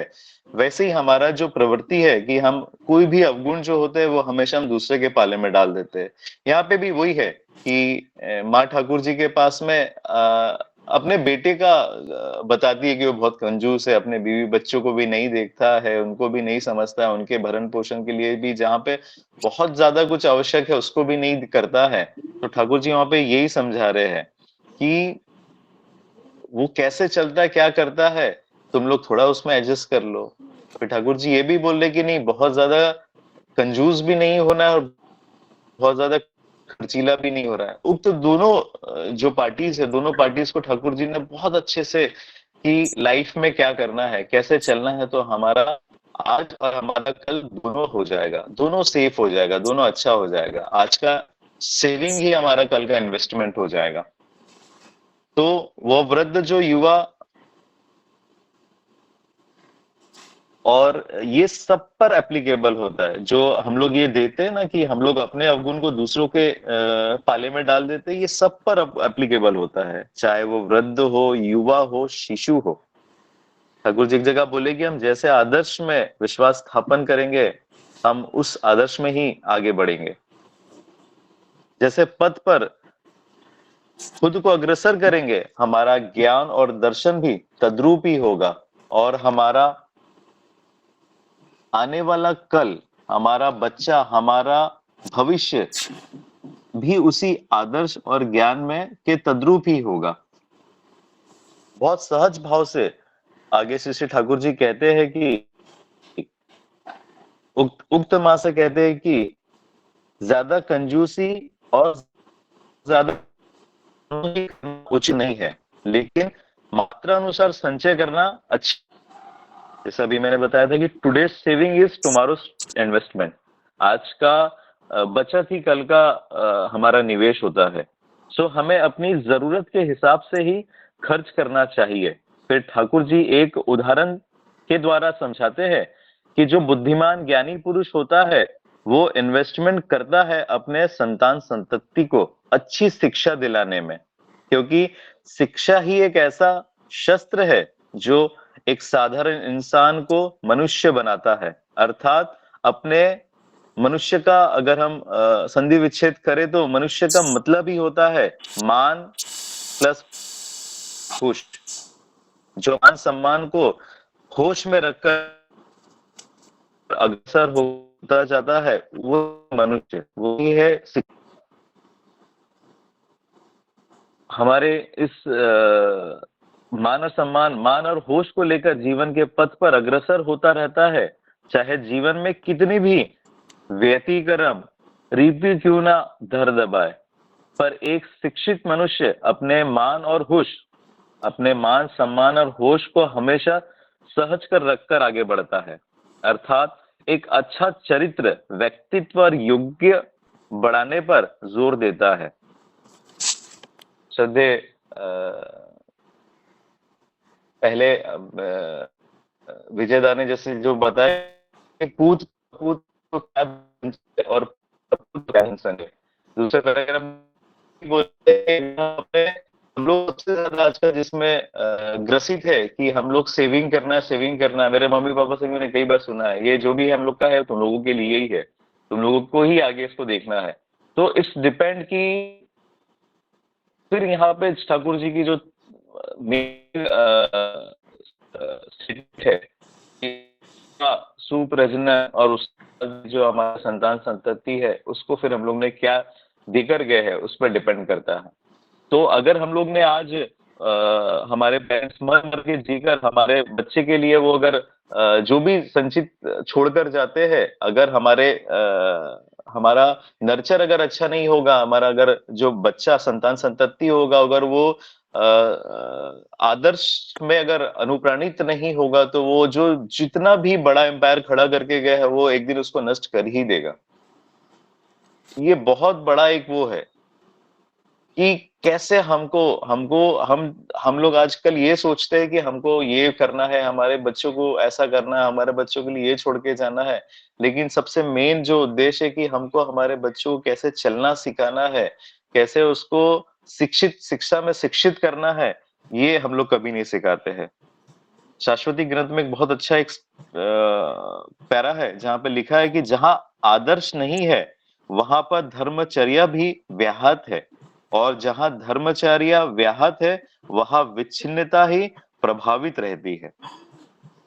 वैसे ही हमारा जो प्रवृत्ति है कि हम कोई भी अवगुण जो होते हैं वो हमेशा हम दूसरे के पाले में डाल देते हैं। यहाँ पे भी वही है कि माँ ठाकुर जी के पास में अपने बेटे का बताती है कि वो बहुत कंजूस है, अपने बीवी बच्चों को भी नहीं देखता है, उनको भी नहीं समझता है, उनके भरण पोषण के लिए भी जहाँ पे बहुत ज्यादा कुछ आवश्यक है उसको भी नहीं करता है। तो ठाकुर जी वहां पे यही समझा रहे हैं कि वो कैसे चलता है, क्या करता है, तुम लोग थोड़ा उसमें एडजस्ट कर लो। फिर ठाकुर जी ये भी बोल रहे कि नहीं बहुत ज्यादा कंजूस भी नहीं होना है और बहुत ज्यादा खर्चीला भी नहीं हो रहा है। उक्त दोनों जो पार्टीज है, दोनों पार्टीज को ठाकुर जी ने बहुत अच्छे से कि लाइफ में क्या करना है, कैसे चलना है, तो हमारा आज और हमारा कल दोनों हो जाएगा, दोनों सेफ हो जाएगा, दोनों अच्छा हो जाएगा। आज का सेविंग ही हमारा कल का इन्वेस्टमेंट हो जाएगा। तो वो वृद्ध जो युवा और ये सब पर एप्लीकेबल होता है, जो हम लोग ये देते हैं ना कि हम लोग अपने अवगुण को दूसरों के पाले में डाल देते हैं, ये सब पर एप्लीकेबल होता है, चाहे वो वृद्ध हो, युवा हो, शिशु हो। ठाकुर जी एक जगह बोले कि हम जैसे आदर्श में विश्वास स्थापन करेंगे हम उस आदर्श में ही आगे बढ़ेंगे। जैसे पथ पर खुद को अग्रसर करेंगे हमारा ज्ञान और दर्शन भी तद्रूप ही होगा और हमारा आने वाला कल, हमारा बच्चा, हमारा भविष्य भी उसी आदर्श और ज्ञान में के तद्रूप ही होगा। बहुत सहज भाव से आगे श्री ठाकुर जी कहते हैं कि उक्त मां से कहते हैं कि ज्यादा कंजूसी और ज्यादा उचित नहीं है, लेकिन मात्रा अनुसार संचय करना अच्छा। जैसा अभी मैंने बताया था कि today saving is tomorrow investment. आज का बचत ही कल का हमारा निवेश होता है। सो हमें अपनी जरूरत के हिसाब से ही खर्च करना चाहिए। फिर ठाकुर जी एक उदाहरण के द्वारा समझाते हैं कि जो बुद्धिमान ज्ञानी पुरुष होता है वो इन्वेस्टमेंट करता है अपने संतान संतति को अच्छी शिक्षा दिलाने में, क्योंकि शिक्षा ही एक ऐसा शस्त्र है जो एक साधारण इंसान को मनुष्य बनाता है। अर्थात अपने मनुष्य का अगर हम संधि विच्छेद करें तो मनुष्य का मतलब ही होता है मान प्लस होश। जो मान सम्मान को होश में रखकर अग्रसर होता जाता है वो मनुष्य, वो ही है शिक्षा। हमारे इस मान और सम्मान, मान और होश को लेकर जीवन के पथ पर अग्रसर होता रहता है, चाहे जीवन में कितनी भी व्यतिक्रम रीति क्यों ना धर दबाए। पर एक शिक्षित मनुष्य अपने मान, सम्मान और होश को हमेशा सहज कर रखकर आगे बढ़ता है। अर्थात एक अच्छा चरित्र, व्यक्तित्व और योग्य बढ़ाने पर जोर देता है। श्रद्धेय पहले विजयदा ने जैसे जो बताया कि पूत पूत को क्या बन- और पूत क्या इंसान है। दूसरे तरह हम बोलते हैं कि यहाँ पे हम लोग सबसे ज्यादा आजकल जिसमें ग्रसित है कि हम लोग सेविंग करना है। मेरे मम्मी पापा से मैंने कई बार सुना है, ये जो भी हम लोग का है तुम लोगों के लिए ही है, तुम लोगों को ही आगे इसको देखना है। तो इस डिपेंड की फिर यहाँ पे ठाकुर जी की जो मेन स्थिति है कि सुप्रजनन और उस जो हमारा संतान संतति है उसको फिर हम लोग ने क्या देकर गए है उस पर डिपेंड करता है। तो अगर हम लोग ने आज हमारे पेरेंट्स मर मर के जीकर हमारे बच्चे के लिए वो अगर जो भी संचित छोड़कर जाते हैं, अगर हमारा नर्चर अगर अच्छा नहीं होगा, हमारा अगर जो बच्चा संतान संतति होगा अगर वो आदर्श में अगर अनुप्राणित नहीं होगा तो वो जो जितना भी बड़ा एम्पायर खड़ा करके गया है वो एक दिन उसको नष्ट कर ही देगा। ये बहुत बड़ा एक वो है कि कैसे हमको हमको हम लोग आजकल ये सोचते हैं कि हमको ये करना है, हमारे बच्चों को ऐसा करना है, हमारे बच्चों के लिए ये छोड़ के जाना है। लेकिन सबसे मेन जो उद्देश्य है कि हमको हमारे बच्चों को कैसे चलना सिखाना है, कैसे उसको शिक्षा में शिक्षित करना है, ये हम लोग कभी नहीं सिखाते हैं। शाश्वती ग्रंथ में एक बहुत अच्छा एक पैरा है जहां पे लिखा है कि जहां आदर्श नहीं है वहां पर धर्मचर्या भी व्याहत है, और जहां धर्मचर्या व्याहत है वहां विच्छिन्नता ही प्रभावित रहती है।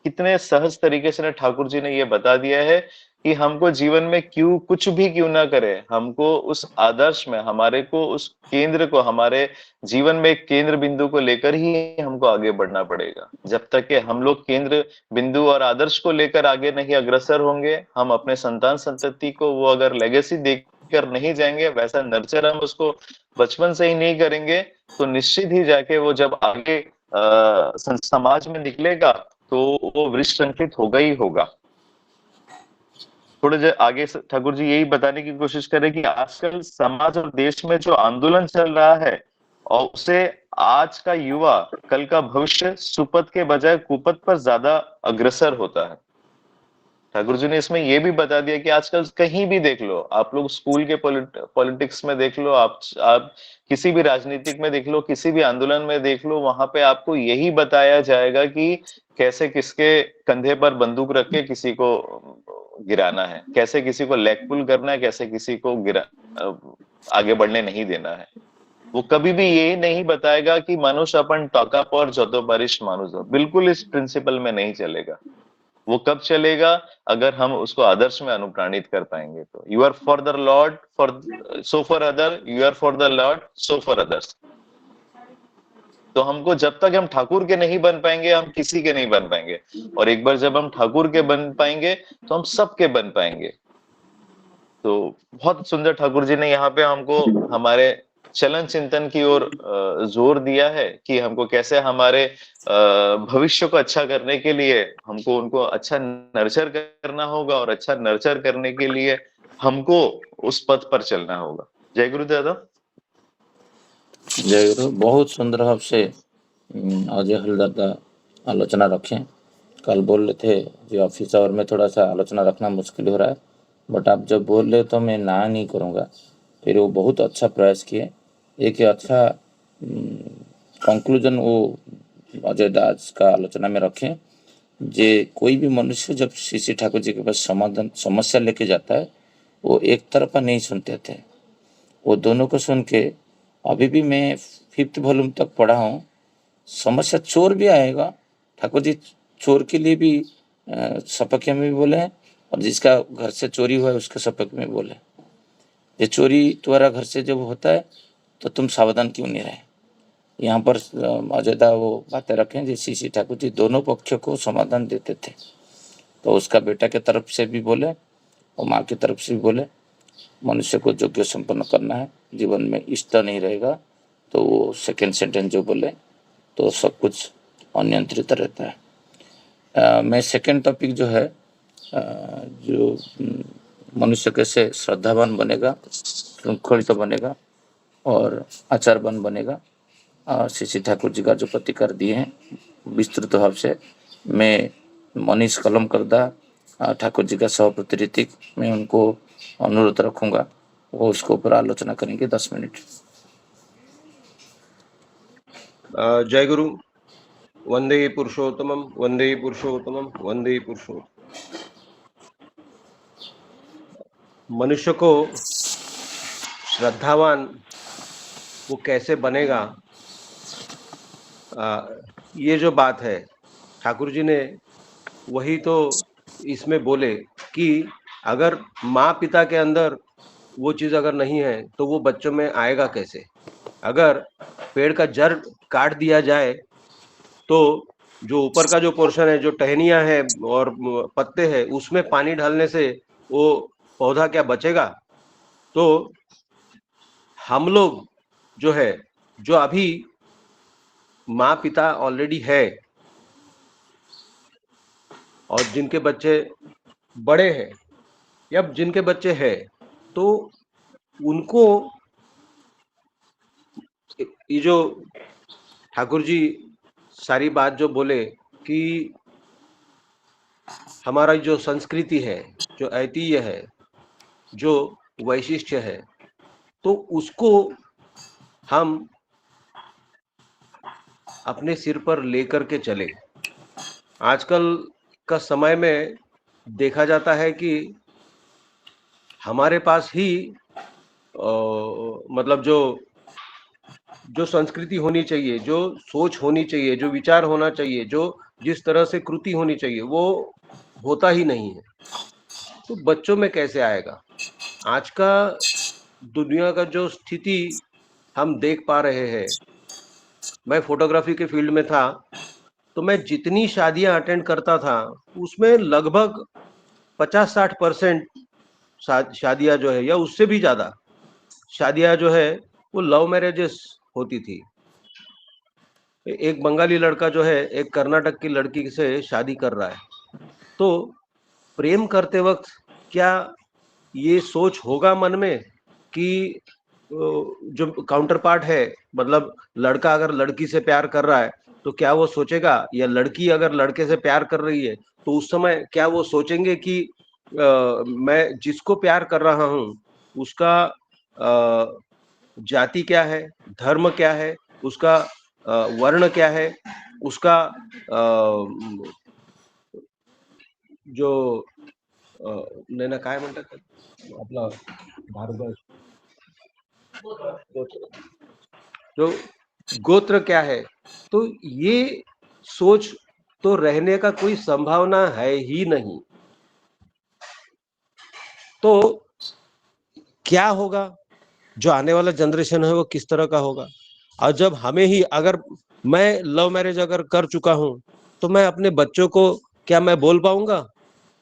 कितने सहज तरीके से ना ठाकुर जी ने ये बता दिया है कि हमको जीवन में क्यों ना करे, हमको उस आदर्श में हमारे को उस केंद्र को हमारे जीवन में एक केंद्र बिंदु को लेकर ही हमको आगे बढ़ना पड़ेगा। जब तक कि हम लोग केंद्र बिंदु और आदर्श को लेकर आगे नहीं अग्रसर होंगे, हम अपने संतान संतति को वो अगर लेगेसी देकर नहीं जाएंगे, वैसा नर्चर हम उसको बचपन से ही नहीं करेंगे, तो निश्चित ही जाके वो जब आगे समाज में निकलेगा तो वो वृक्ष संकलित होगा ही होगा। थोड़े आगे ठाकुर जी यही बताने की कोशिश करें कि आजकल समाज और देश में जो आंदोलन चल रहा है और उसे आज का युवा कल का भविष्य सुपथ के बजाय कुपथ पर ज्यादा अग्रसर होता है। ठाकुर जी ने इसमें यह भी बता दिया कि आजकल कहीं भी देख लो, आप लोग स्कूल के पॉलिटिक्स में देख लो, आप किसी भी राजनीतिक में देख लो, किसी भी आंदोलन में देख लो, वहां पे आपको यही बताया जाएगा कि कैसे किसके कंधे पर बंदूक रख के किसी को गिराना है, कैसे किसी को लेग पुल करना है, कैसे किसी को आगे बढ़ने नहीं देना है। वो कभी भी ये नहीं बताएगा कि मनुष्य अपन टॉका पर जतो परिश मानुष हो, बिल्कुल इस प्रिंसिपल में नहीं चलेगा। वो कब चलेगा? अगर हम उसको आदर्श में अनुप्राणित कर पाएंगे तो। You are for the Lord so for other, you are for the Lord so for others. तो हमको जब तक हम ठाकुर के नहीं बन पाएंगे हम किसी के नहीं बन पाएंगे, और एक बार जब हम ठाकुर के बन पाएंगे तो हम सबके बन पाएंगे। तो बहुत सुंदर ठाकुर जी ने यहाँ पे हमको हमारे चलन चिंतन की ओर जोर दिया है कि हमको कैसे हमारे भविष्य को अच्छा करने के लिए हमको उनको अच्छा नर्चर करना होगा, और अच्छा नर्चर करने के लिए हमको उस पथ पर चलना होगा। जय गुरु दादा। जय गुरु। बहुत सुंदर भाव से अजय हलदर आलोचना रखें। कल बोल रहे थे जो ऑफिस आवर में थोड़ा सा आलोचना रखना मुश्किल हो रहा है, बट आप जब बोल रहे तो मैं ना नहीं करूँगा। फिर वो बहुत अच्छा प्रयास किए, एक अच्छा कंक्लूजन वो अजय दास का आलोचना में रखें। जे कोई भी मनुष्य जब श्री ठाकुर जी के पास समाधान समस्या लेके जाता है वो एक तरफा नहीं सुनते थे, वो दोनों को सुन के अभी भी मैं 5th वॉल्यूम तक पढ़ा हूँ। समस्या चोर भी आएगा, ठाकुर जी चोर के लिए भी सपक्ष में भी बोले हैं, और जिसका घर से चोरी हुआ है उसके सपक्ष में बोले। ये चोरी तुम्हारा घर से जब होता है तो तुम सावधान क्यों नहीं रहे, यहाँ पर मौजूदा वो बातें रखें जो श्री ठाकुर जी दोनों पक्षों को समाधान देते थे। तो उसका बेटा के तरफ से भी बोले और माँ की तरफ से भी बोले, मनुष्य को योग्य संपन्न करना है, जीवन में इष्ट नहीं रहेगा तो वो सेकेंड सेंटेंस जो बोले तो सब कुछ अनियंत्रित रहता है। मैं सेकेंड टॉपिक जो है जो मनुष्य कैसे श्रद्धावान बनेगा, श्रृंखलित बनेगा और आचारवान बनेगा, श्री ठाकुर जी का जो प्रतिकार दिए हैं विस्तृत भाव से मैं मनीष कलम करदा ठाकुर जी का सह प्रतिनिधिक मैं उनको अनुरोध रखूंगा, वो उसके ऊपर आलोचना करेंगे 10 मिनट। जय गुरु। वंदे पुरुषोत्तमम वंदे पुरुषोत्तमम वंदे पुरुषोत्तम। मनुष्य को श्रद्धावान वो कैसे बनेगा, ये जो बात है ठाकुर जी ने वही तो इसमें बोले कि अगर माँ पिता के अंदर वो चीज अगर नहीं है तो वो बच्चों में आएगा कैसे। अगर पेड़ का जड़ काट दिया जाए तो जो ऊपर का जो पोर्शन है, जो टहनियां है और पत्ते हैं, उसमें पानी डालने से वो पौधा क्या बचेगा। तो हम लोग जो है, जो अभी माँ पिता ऑलरेडी है और जिनके बच्चे बड़े हैं या जिनके बच्चे हैं, तो उनको ये जो ठाकुर जी सारी बात जो बोले कि हमारा जो संस्कृति है, जो ऐतिह्य है, जो वैशिष्ट्य है, तो उसको हम अपने सिर पर लेकर के चले। आजकल का समय में देखा जाता है कि हमारे पास ही मतलब जो संस्कृति होनी चाहिए, जो सोच होनी चाहिए, जो विचार होना चाहिए, जो जिस तरह से कृति होनी चाहिए, वो होता ही नहीं है। तो बच्चों में कैसे आएगा। आज का दुनिया का जो स्थिति हम देख पा रहे हैं, मैं फोटोग्राफी के फील्ड में था तो मैं जितनी शादियां अटेंड करता था उसमें लगभग 50-60% शादियां जो है या उससे भी ज्यादा शादियां जो है वो लव मैरिजेस होती थी। एक बंगाली लड़का जो है एक कर्नाटक की लड़की से शादी कर रहा है, तो प्रेम करते वक्त क्या ये सोच होगा मन में कि जो काउंटर पार्ट है, मतलब लड़का अगर लड़की से प्यार कर रहा है तो क्या वो सोचेगा, या लड़की अगर लड़के से प्यार कर रही है तो उस समय क्या वो सोचेंगे कि मैं जिसको प्यार कर रहा हूँ उसका जाति क्या है, धर्म क्या है, उसका वर्ण क्या है, उसका जो नैना काय म्हणतात आपला भारत जो गोत्र क्या है। तो ये सोच तो रहने का कोई संभावना है ही नहीं। तो क्या होगा, जो आने वाला जनरेशन है वो किस तरह का होगा। और जब हमें ही, अगर मैं लव मैरिज अगर कर चुका हूं तो मैं अपने बच्चों को क्या मैं बोल पाऊंगा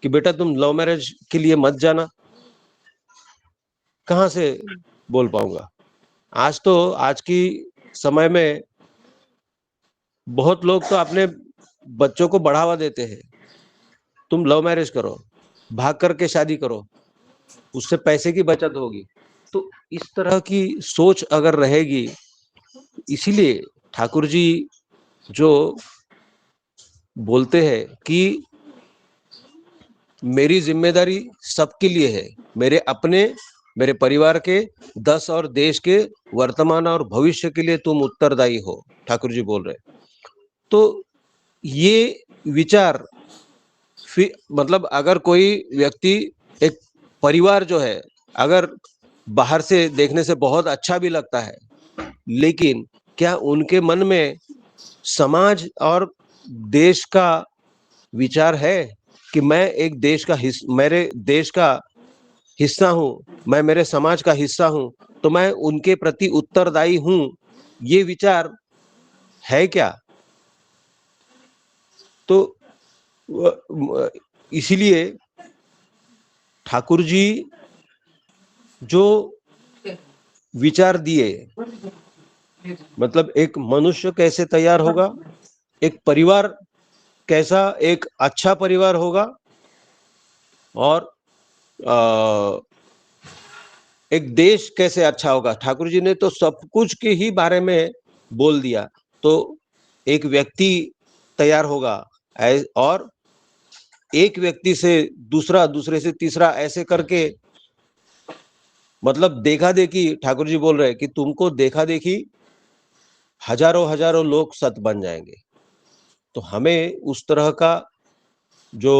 कि बेटा तुम लव मैरिज के लिए मत जाना। कहां से बोल पाऊंगा। आज की समय में बहुत लोग तो अपने बच्चों को बढ़ावा देते हैं, तुम लव मैरिज करो, भाग करके शादी करो, उससे पैसे की बचत होगी। तो इस तरह की सोच अगर रहेगी, इसीलिए ठाकुर जी जो बोलते हैं कि मेरी जिम्मेदारी सबके लिए है, मेरे अपने, मेरे परिवार के 10 और देश के वर्तमान और भविष्य के लिए तुम उत्तरदायी हो, ठाकुर जी बोल रहे। तो ये विचार मतलब अगर कोई व्यक्ति, एक परिवार जो है, अगर बाहर से देखने से बहुत अच्छा भी लगता है, लेकिन क्या उनके मन में समाज और देश का विचार है कि मैं एक देश का मेरे देश का हिस्सा हूं, मैं मेरे समाज का हिस्सा हूं, तो मैं उनके प्रति उत्तरदायी हूं। ये विचार है क्या? तो इसीलिए ठाकुर जी जो विचार दिए, मतलब एक मनुष्य कैसे तैयार होगा, एक परिवार कैसा एक अच्छा परिवार होगा, और एक देश कैसे अच्छा होगा। ठाकुर जी ने तो सब कुछ के ही बारे में बोल दिया। तो एक व्यक्ति तैयार होगा, और एक व्यक्ति से दूसरा, दूसरे से तीसरा, ऐसे करके, मतलब देखा देखी, ठाकुर जी बोल रहे हैं कि तुमको देखा देखी हजारों हजारों लोग सत बन जाएंगे। तो हमें उस तरह का जो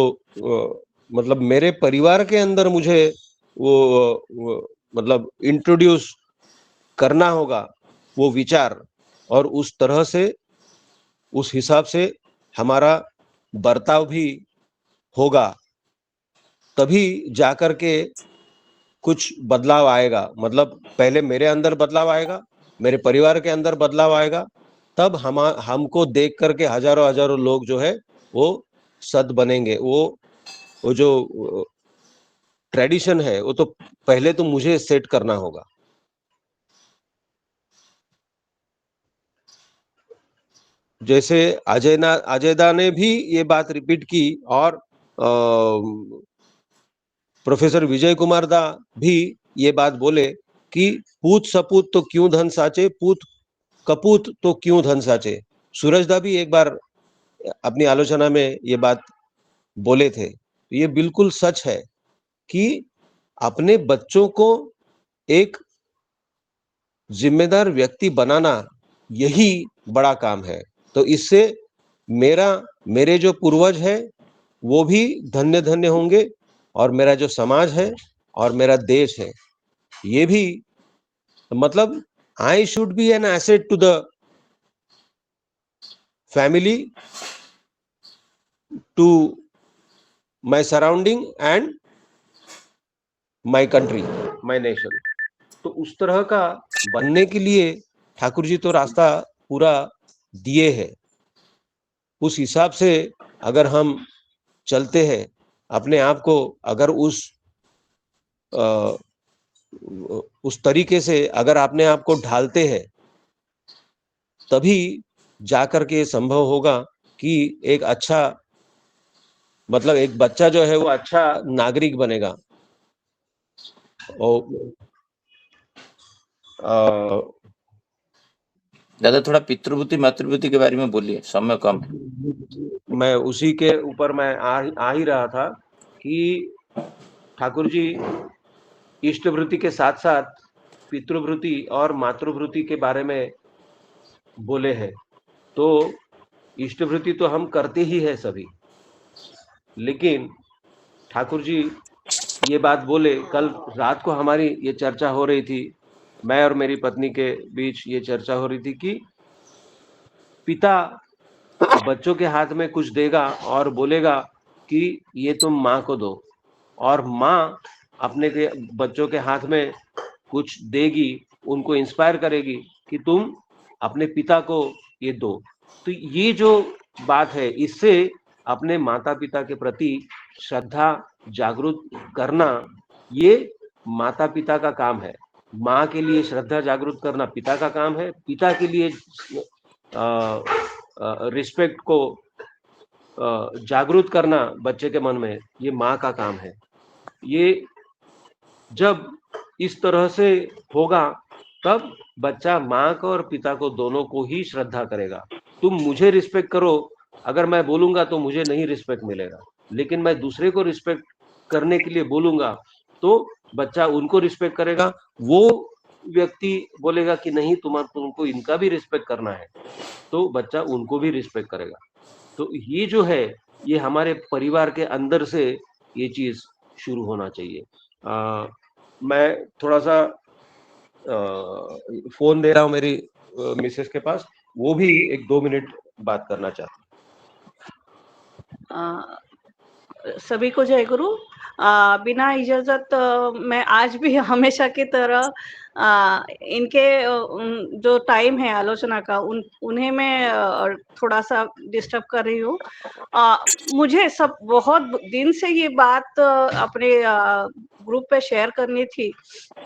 मतलब मेरे परिवार के अंदर मुझे वो मतलब इंट्रोड्यूस करना होगा वो विचार, और उस तरह से, उस हिसाब से हमारा बर्ताव भी होगा, तभी जाकर के कुछ बदलाव आएगा। मतलब पहले मेरे अंदर बदलाव आएगा, मेरे परिवार के अंदर बदलाव आएगा, तब हमको देख करके हजारों हजारों लोग जो है वो सत बनेंगे। वो जो ट्रेडिशन है वो तो पहले तो मुझे सेट करना होगा। जैसे अजयदा ने भी ये बात रिपीट की, और प्रोफेसर विजय कुमार दा भी ये बात बोले कि पूत सपूत तो क्यों धन साचे, पूत कपूत तो क्यों धन साचे। सूरज दा भी एक बार अपनी आलोचना में ये बात बोले थे। ये बिल्कुल सच है कि अपने बच्चों को एक जिम्मेदार व्यक्ति बनाना, यही बड़ा काम है। तो इससे मेरे जो पूर्वज है वो भी धन्य धन्य होंगे, और मेरा जो समाज है और मेरा देश है, ये भी, मतलब I should be an asset to the family, to my surrounding and my country, my nation. तो उस तरह का बनने के लिए ठाकुर जी तो रास्ता पूरा दिए हैं। उस हिसाब से अगर हम चलते हैं, अपने आप को अगर उस तरीके से अगर अपने आप को ढालते हैं, तभी जाकर के संभव होगा कि एक अच्छा, मतलब एक बच्चा जो है वो अच्छा नागरिक बनेगा। और दादा थोड़ा पितृभूति मातृभूति के बारे में बोलिए, समय कम है। मैं उसी के ऊपर मैं आ ही रहा था कि ठाकुर जी इष्टवृत्ति के साथ साथ पितृवृत्ति और मातृवृत्ति के बारे में बोले हैं। तो इष्टवृत्ति तो हम करते ही है सभी, लेकिन ठाकुर जी ये बात बोले, कल रात को हमारी ये चर्चा हो रही थी, मैं और मेरी पत्नी के बीच ये चर्चा हो रही थी कि पिता बच्चों के हाथ में कुछ देगा और बोलेगा कि ये तुम माँ को दो, और माँ अपने के बच्चों के हाथ में कुछ देगी, उनको इंस्पायर करेगी कि तुम अपने पिता को ये दो। तो ये जो बात है, इससे अपने माता पिता के प्रति श्रद्धा जागृत करना, ये माता पिता का काम है। माँ के लिए श्रद्धा जागृत करना पिता का काम है। पिता के लिए रिस्पेक्ट को जागृत करना बच्चे के मन में, ये माँ का काम है। ये जब इस तरह से होगा, तब बच्चा माँ को और पिता को दोनों को ही श्रद्धा करेगा। तुम मुझे रिस्पेक्ट करो, अगर मैं बोलूंगा तो मुझे नहीं रिस्पेक्ट मिलेगा, लेकिन मैं दूसरे को रिस्पेक्ट करने के लिए बोलूंगा तो बच्चा उनको रिस्पेक्ट करेगा। वो व्यक्ति बोलेगा कि नहीं, तुमको इनका भी रिस्पेक्ट करना है, तो बच्चा उनको भी रिस्पेक्ट करेगा। तो ये जो है, ये हमारे परिवार के अंदर से ये चीज शुरू होना चाहिए। मैं थोड़ा सा फोन दे रहा हूँ मेरी मिसेस के पास, वो भी 1-2 मिनट बात करना चाहती सभी को जय गुरु। बिना इजाजत मैं आज भी हमेशा की तरह इनके जो टाइम है आलोचना का उन्हें मैं थोड़ा सा डिस्टर्ब कर रही हूँ। मुझे सब बहुत दिन से ये बात अपने ग्रुप पे शेयर करनी थी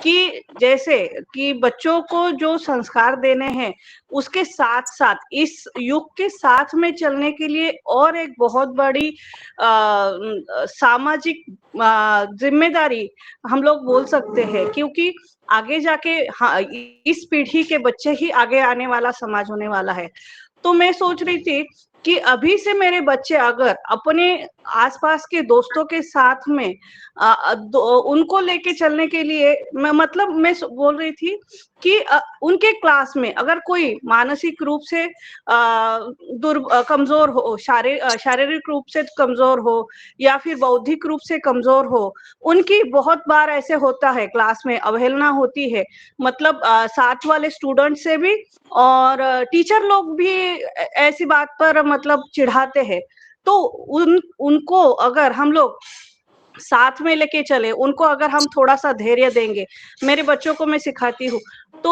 कि जैसे कि बच्चों को जो संस्कार देने हैं उसके साथ साथ इस युग के साथ में चलने के लिए और एक बहुत बड़ी सामाजिक जिम्मेदारी हम लोग बोल सकते हैं, क्योंकि आगे जाके हाँ, इस पीढ़ी के बच्चे ही आगे आने वाला समाज होने वाला है। तो मैं सोच रही थी कि अभी से मेरे बच्चे अगर अपने आसपास के दोस्तों के साथ में उनको लेके चलने के लिए मैं बोल रही थी कि उनके क्लास में अगर कोई मानसिक रूप से कमजोर हो, शारीरिक रूप से कमजोर हो या फिर बौद्धिक रूप से कमजोर हो, उनकी बहुत बार ऐसे होता है क्लास में अवहेलना होती है, मतलब साथ वाले स्टूडेंट से भी और टीचर लोग भी ऐसी बात पर मतलब चिढ़ाते हैं। तो उनको अगर हम लोग साथ में लेके चले, उनको अगर हम थोड़ा सा धैर्य देंगे, मेरे बच्चों को मैं सिखाती हूँ, तो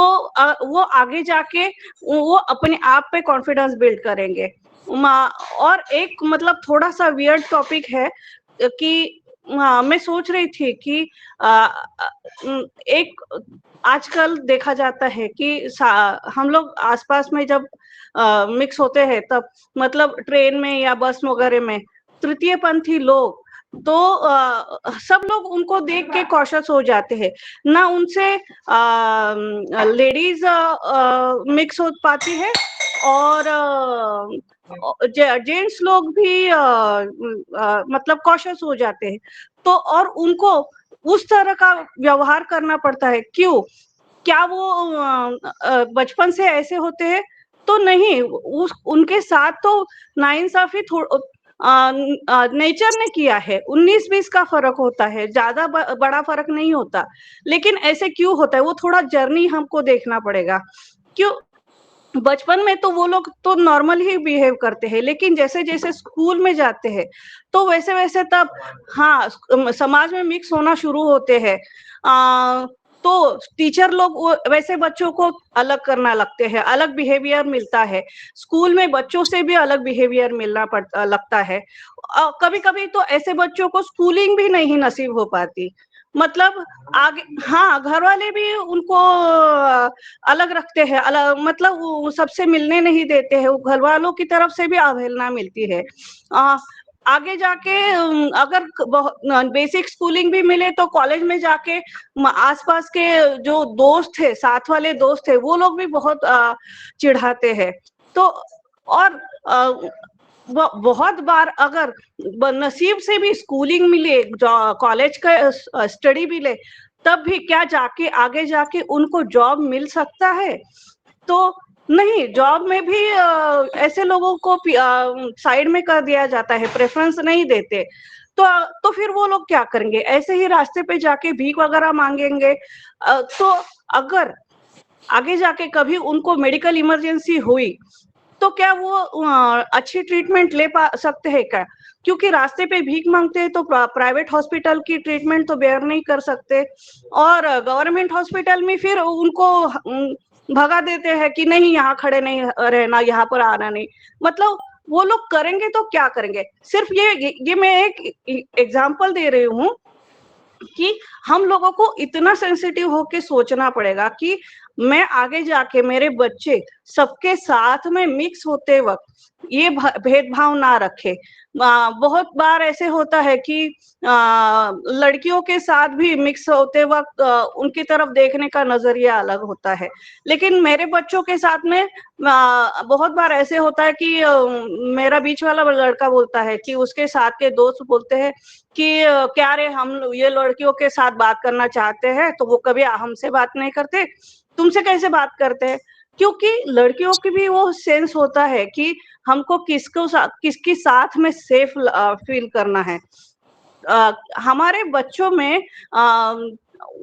वो आगे जाके वो अपने आप पे कॉन्फिडेंस बिल्ड करेंगे। और एक मतलब थोड़ा सा वियर्ड टॉपिक है कि मैं सोच रही थी कि एक आजकल देखा जाता है कि हम लोग आसपास में जब मिक्स होते हैं तब मतलब ट्रेन में या बस वगैरह में तृतीय पंथी लोग तो सब लोग उनको देख के कॉशियस हो जाते हैं, ना उनसे लेडीज मिक्स हो पाती है और जेंट्स लोग भी मतलब कॉशियस हो जाते हैं। तो और उनको उस तरह का व्यवहार करना पड़ता है, क्यों? क्या वो बचपन से ऐसे होते हैं? तो नहीं, उनके साथ तो नाइंसाफी नेचर ने किया है, 19-20 का फर्क होता है, ज्यादा बड़ा फर्क नहीं होता। लेकिन ऐसे क्यों होता है? वो थोड़ा जर्नी हमको देखना पड़ेगा। क्यों? बचपन में तो वो लोग तो नॉर्मल ही बिहेव करते हैं, लेकिन जैसे जैसे स्कूल में जाते हैं तो वैसे वैसे तब हाँ समाज में मिक्स होना शुरू होते हैं। तो टीचर लोग वैसे बच्चों को अलग करना लगते हैं, अलग बिहेवियर मिलता है, स्कूल में बच्चों से भी अलग बिहेवियर मिलना लगता है। कभी कभी तो ऐसे बच्चों को स्कूलिंग भी नहीं नसीब हो पाती, मतलब आगे हाँ घर वाले भी उनको अलग रखते हैं, अलग मतलब वो सबसे मिलने नहीं देते हैं, वो घर वालों की तरफ से भी अवहेलना मिलती है। आगे जाके अगर बेसिक स्कूलिंग भी मिले तो कॉलेज में जाके आसपास के जो दोस्त है, साथ वाले दोस्त है, वो लोग भी बहुत चिढ़ाते हैं। तो और बहुत बार अगर नसीब से भी स्कूलिंग मिले, कॉलेज का स्टडी मिले, तब भी क्या जाके आगे जाके उनको जॉब मिल सकता है? तो नहीं, जॉब में भी ऐसे लोगों को साइड में कर दिया जाता है, प्रेफरेंस नहीं देते। तो फिर वो लोग क्या करेंगे? ऐसे ही रास्ते पे जाके भीख वगैरह मांगेंगे। तो अगर आगे जाके कभी उनको मेडिकल इमरजेंसी हुई तो क्या वो अच्छी ट्रीटमेंट ले सकते हैं क्या? क्योंकि रास्ते पे भीख मांगते हैं तो प्राइवेट हॉस्पिटल की ट्रीटमेंट तो बेयर नहीं कर सकते, और गवर्नमेंट हॉस्पिटल में फिर उनको भगा देते हैं कि नहीं, यहाँ खड़े नहीं रहना, यहाँ पर आना नहीं। मतलब वो लोग करेंगे तो क्या करेंगे? सिर्फ ये मैं एक एग्जाम्पल दे रही हूँ कि हम लोगों को इतना सेंसिटिव होके सोचना पड़ेगा कि मैं आगे जाके मेरे बच्चे सबके साथ में मिक्स होते वक्त ये भेदभाव ना रखे। बहुत बार ऐसे होता है कि लड़कियों के साथ भी मिक्स होते वक्त उनकी तरफ देखने का नजरिया अलग होता है, लेकिन मेरे बच्चों के साथ में बहुत बार ऐसे होता है कि मेरा बीच वाला लड़का बोलता है कि उसके साथ के दोस्त बोलते हैं कि क्या रे, हम ये लड़कियों के साथ बात करना चाहते हैं तो वो कभी हमसे बात नहीं करते, तुमसे कैसे बात करते हैं? क्योंकि लड़कियों की भी वो सेंस होता है कि हमको किसकी साथ में सेफ फील करना है। हमारे बच्चों में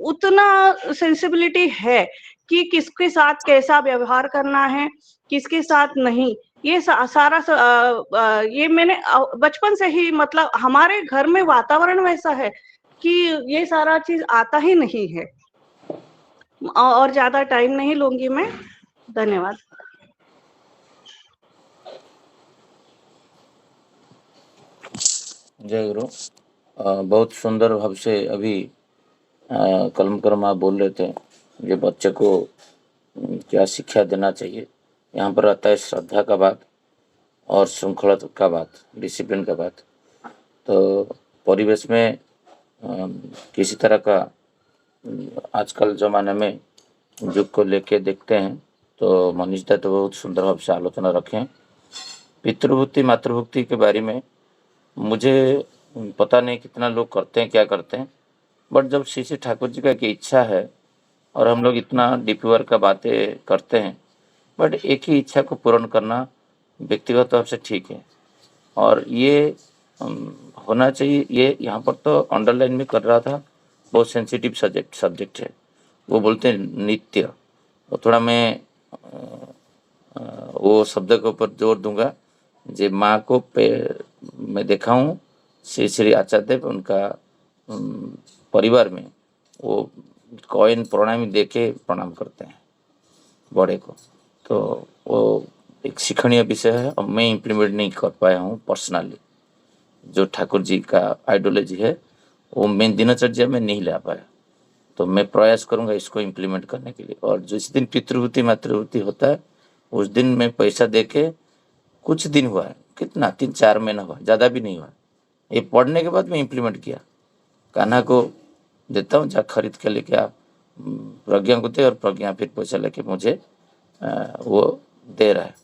उतना सेंसिबिलिटी है कि किसके साथ कैसा व्यवहार करना है, किसके साथ नहीं। ये सारा ये मैंने बचपन से ही, मतलब हमारे घर में वातावरण वैसा है कि ये सारा चीज आता ही नहीं है। और ज्यादा टाइम नहीं लूंगी मैं। धन्यवाद। जय गुरु। बहुत सुंदर भाव से अभी कलमकर माँ बोल रहे थे ये बच्चे को क्या शिक्षा देना चाहिए। यहाँ पर आता है श्रद्धा का बात और श्रृंखला का बात, डिसिप्लिन का बात। तो परिवेश में किसी तरह का आजकल ज़माने में युग को लेके देखते हैं तो मनीष दा तो बहुत सुंदर भाव से आलोचना रखें। पितृभक्ति मातृभक्ति के बारे में मुझे पता नहीं कितना लोग करते हैं, क्या करते हैं, बट जब श्री श्री ठाकुर जी का की इच्छा है और हम लोग इतना डीप वर्क का बातें करते हैं, बट एक ही इच्छा को पूर्ण करना व्यक्तिगत तौर से ठीक है और ये होना चाहिए। ये यहाँ पर तो अंडरलाइन में कर रहा था, बहुत सेंसिटिव सब्जेक्ट है। वो बोलते हैं नित्य, वो थोड़ा मैं वो शब्द के ऊपर जोर दूंगा। जे माँ को मैं देखा हूँ श्री श्री आचार्य देव उनका परिवार में वो कॉइन प्रणामी दे के प्रणाम करते हैं बड़े को, तो वो एक शिक्षणीय विषय है और मैं इम्प्लीमेंट नहीं कर पाया हूँ पर्सनली। जो ठाकुर जी का आइडियोलॉजी है वो मैं दिनचर्या में नहीं ला पाया, तो मैं प्रयास करूंगा इसको इम्प्लीमेंट करने के लिए। और जिस दिन पितृभूति मातृभूति होता है उस दिन मैं पैसा दे के, कुछ दिन हुआ है, कितना 3-4 महीना हुआ, ज़्यादा भी नहीं हुआ, ये पढ़ने के बाद मैं इम्प्लीमेंट किया। कान्हा को देता हूँ, जा खरीद के लेके आ, प्रज्ञा को दे और प्रज्ञा फिर पैसा लेके मुझे वो दे रहा है।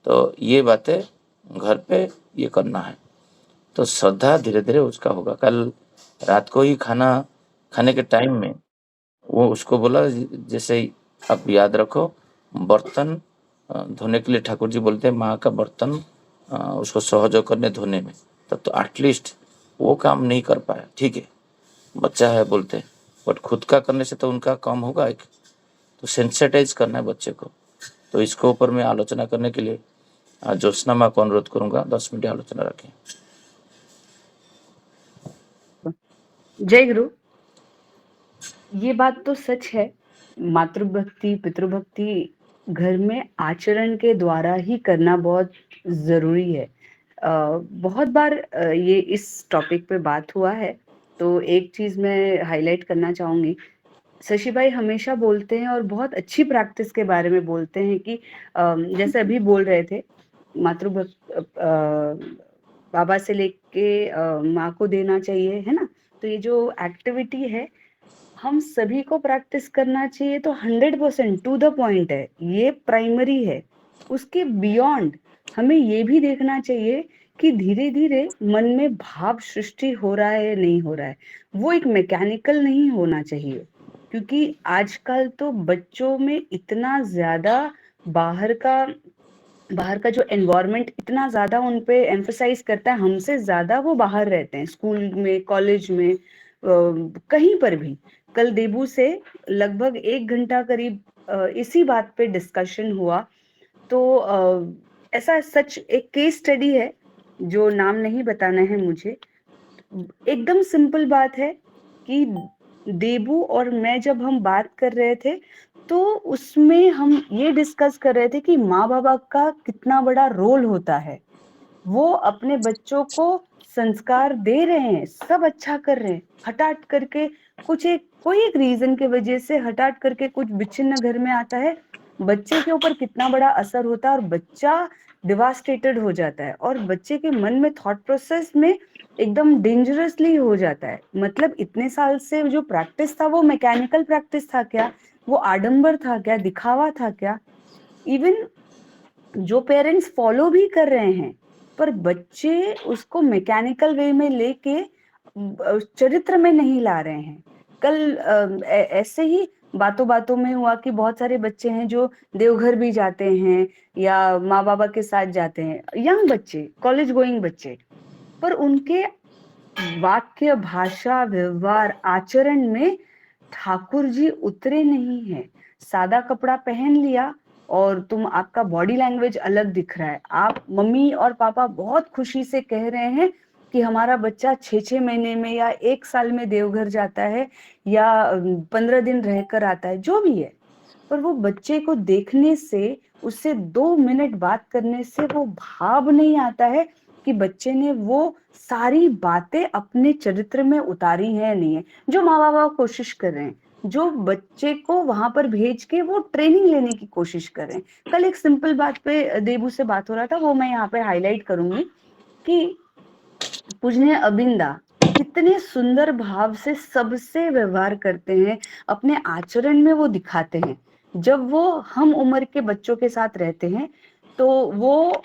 तो ये बातें घर पे ये करना है, तो श्रद्धा धीरे धीरे उसका होगा। कल रात को ही खाना खाने के टाइम में वो उसको बोला, जैसे ही आप याद रखो बर्तन धोने के लिए ठाकुर जी बोलते हैं माँ का बर्तन उसको सहयोग करने धोने में, तब तो एटलीस्ट वो काम नहीं कर पाया, ठीक है बच्चा है बोलते हैं, बट खुद का करने से तो उनका काम होगा एक, तो सेंसिटाइज करना है बच्चे को। तो इसके ऊपर मैं आलोचना करने के लिए ज्योत्सना माँ को अनुरोध करूंगा 10 मिनट आलोचना रखें। जय गुरु। ये बात तो सच है, मातृभक्ति पितृभक्ति घर में आचरण के द्वारा ही करना बहुत जरूरी है। बहुत बार ये इस टॉपिक पे बात हुआ है, तो एक चीज मैं हाईलाइट करना चाहूंगी। शशि भाई हमेशा बोलते हैं और बहुत अच्छी प्रैक्टिस के बारे में बोलते हैं कि जैसे अभी बोल रहे थे बाबा से लेके माँ को देना चाहिए, है ना। तो ये जो एक्टिविटी है हम सभी को प्रैक्टिस करना चाहिए, तो 100% टू द पॉइंट है, ये प्राइमरी है। उसके बियॉन्ड हमें ये भी देखना चाहिए कि धीरे धीरे मन में भाव सृष्टि हो रहा है नहीं हो रहा है, वो एक मैकेनिकल नहीं होना चाहिए। क्योंकि आजकल तो बच्चों में इतना ज्यादा बाहर का जो एनवायरनमेंट इतना ज्यादा उन पे एम्फसाइज करता है, हमसे ज्यादा वो बाहर रहते हैं, स्कूल में कॉलेज में कहीं पर भी। कल देबू से लगभग 1 घंटा करीब इसी बात पे डिस्कशन हुआ। तो ऐसा सच एक केस स्टडी है, जो नाम नहीं बताना है मुझे। एकदम सिंपल बात है कि देबू और मैं जब हम बात कर रहे थे तो उसमें हम ये डिस्कस कर रहे थे कि माँ बाबा का कितना बड़ा रोल होता है। वो अपने बच्चों को संस्कार दे रहे हैं, सब अच्छा कर रहे हैं, हठात करके कोई एक रीजन के वजह से हठात करके कुछ विच्छिन्न घर में आता है, बच्चे के ऊपर कितना बड़ा असर होता है और बच्चा डिवास्टेटेड हो जाता है और बच्चे के मन में थॉट प्रोसेस में एकदम डेंजरसली हो जाता है। मतलब इतने साल से जो प्रैक्टिस था वो मैकेनिकल प्रैक्टिस था क्या, वो आडंबर था क्या, दिखावा था क्या। इवन जो पेरेंट्स फॉलो भी कर रहे हैं पर बच्चे उसको मैकेनिकल वे में लेके चरित्र में नहीं ला रहे हैं। कल ऐसे ही बातों बातों में हुआ कि बहुत सारे बच्चे हैं जो देवघर भी जाते हैं या माँ बाबा के साथ जाते हैं, यंग बच्चे, कॉलेज गोइंग बच्चे, पर उनके वाक्य भाषा व्यवहार आचरण में ठाकुर जी उतरे नहीं है। सादा कपड़ा पहन लिया और आपका बॉडी लैंग्वेज अलग दिख रहा है। आप मम्मी और पापा बहुत खुशी से कह रहे हैं कि हमारा बच्चा 6-6 महीने में या 1 साल में देवघर जाता है या 15 दिन रहकर आता है, जो भी है, पर वो बच्चे को देखने से, उससे 2 मिनट बात करने से वो भाव नहीं आता है कि बच्चे ने वो सारी बातें अपने चरित्र में उतारी है या नहीं है, जो माँ-बाप कोशिश कर रहे हैं, जो बच्चे को वहां पर भेज के वो ट्रेनिंग लेने की कोशिश कर रहे हैं। कल एक सिंपल बात पे देबू से बात हो रहा था, वो मैं यहाँ पे हाईलाइट करूंगी कि पूजनीय अबिंदा कितने सुंदर भाव से सबसे व्यवहार करते हैं, अपने आचरण में वो दिखाते हैं। जब वो हम उम्र के बच्चों के साथ रहते हैं तो वो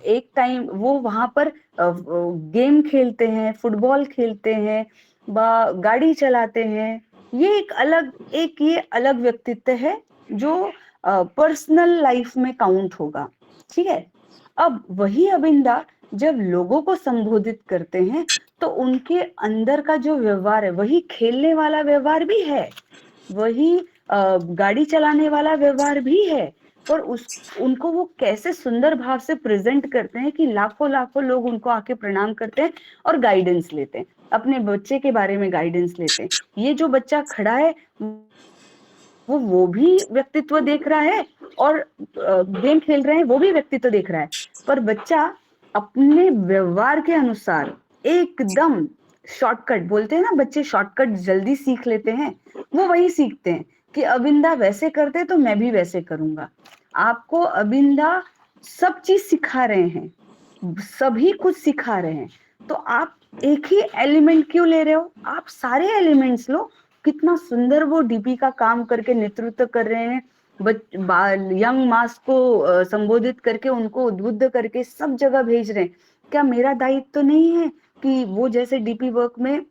एक टाइम वो वहां पर गेम खेलते हैं, फुटबॉल खेलते हैं, गाड़ी चलाते हैं। ये ये अलग व्यक्तित्व है जो पर्सनल लाइफ में काउंट होगा, ठीक है। अब वही अबिंदा जब लोगों को संबोधित करते हैं तो उनके अंदर का जो व्यवहार है वही खेलने वाला व्यवहार भी है, वही गाड़ी चलाने वाला व्यवहार भी है, पर उनको वो कैसे सुंदर भाव से प्रेजेंट करते हैं कि लाखों लाखों लोग उनको आके प्रणाम करते हैं और गाइडेंस लेते हैं, अपने बच्चे के बारे में गाइडेंस लेते हैं। ये जो बच्चा खड़ा है वो भी व्यक्तित्व देख रहा है और गेम खेल रहे हैं वो भी व्यक्तित्व देख रहा है, पर बच्चा अपने व्यवहार के अनुसार एकदम शॉर्टकट, बोलते हैं ना बच्चे शॉर्टकट जल्दी सीख लेते हैं, वो वही सीखते हैं कि अबिंदा वैसे करते तो मैं भी वैसे करूंगा। आपको अबिंदा सब चीज सिखा रहे हैं, सभी कुछ सिखा रहे हैं, तो आप एक ही एलिमेंट क्यों ले रहे हो? आप सारे एलिमेंट्स लो। कितना सुंदर वो डीपी का काम करके नेतृत्व कर रहे हैं, यंग मास को संबोधित करके उनको उद्बुद्ध करके सब जगह भेज रहे हैं। क्या मेरा दायित्व तो नहीं है कि वो जैसे डीपी वर्क में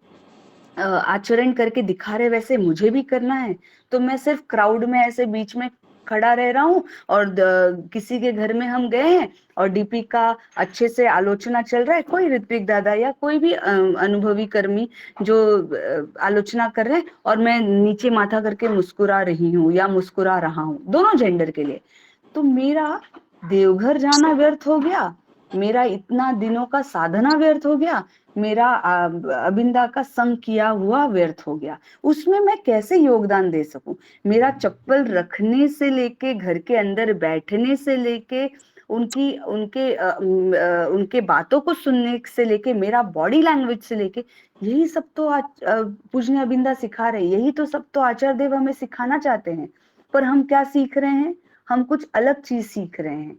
आचरण करके दिखा रहे वैसे मुझे भी करना है? तो मैं सिर्फ क्राउड में ऐसे बीच में खड़ा रह रहा हूँ और किसी के घर में हम गए हैं और डीपी का अच्छे से आलोचना चल रहा है, कोई ऋत्विक दादा या कोई भी अनुभवी कर्मी जो आलोचना कर रहे हैं और मैं नीचे माथा करके मुस्कुरा रही हूँ या मुस्कुरा रहा हूँ, दोनों जेंडर के लिए, तो मेरा देवघर जाना व्यर्थ हो गया, मेरा इतना दिनों का साधना व्यर्थ हो गया, मेरा अबिंदा का संग किया हुआ व्यर्थ हो गया। उसमें मैं कैसे योगदान दे सकूं? मेरा चप्पल रखने से लेके घर के अंदर बैठने से लेके उनके बातों को सुनने से लेके मेरा बॉडी लैंग्वेज से लेके यही सब तो पूजनीय अबिंदा सिखा रहे, यही तो सब तो आचार्य देव हमें सिखाना चाहते हैं, पर हम क्या सीख रहे हैं? हम कुछ अलग चीज सीख रहे हैं।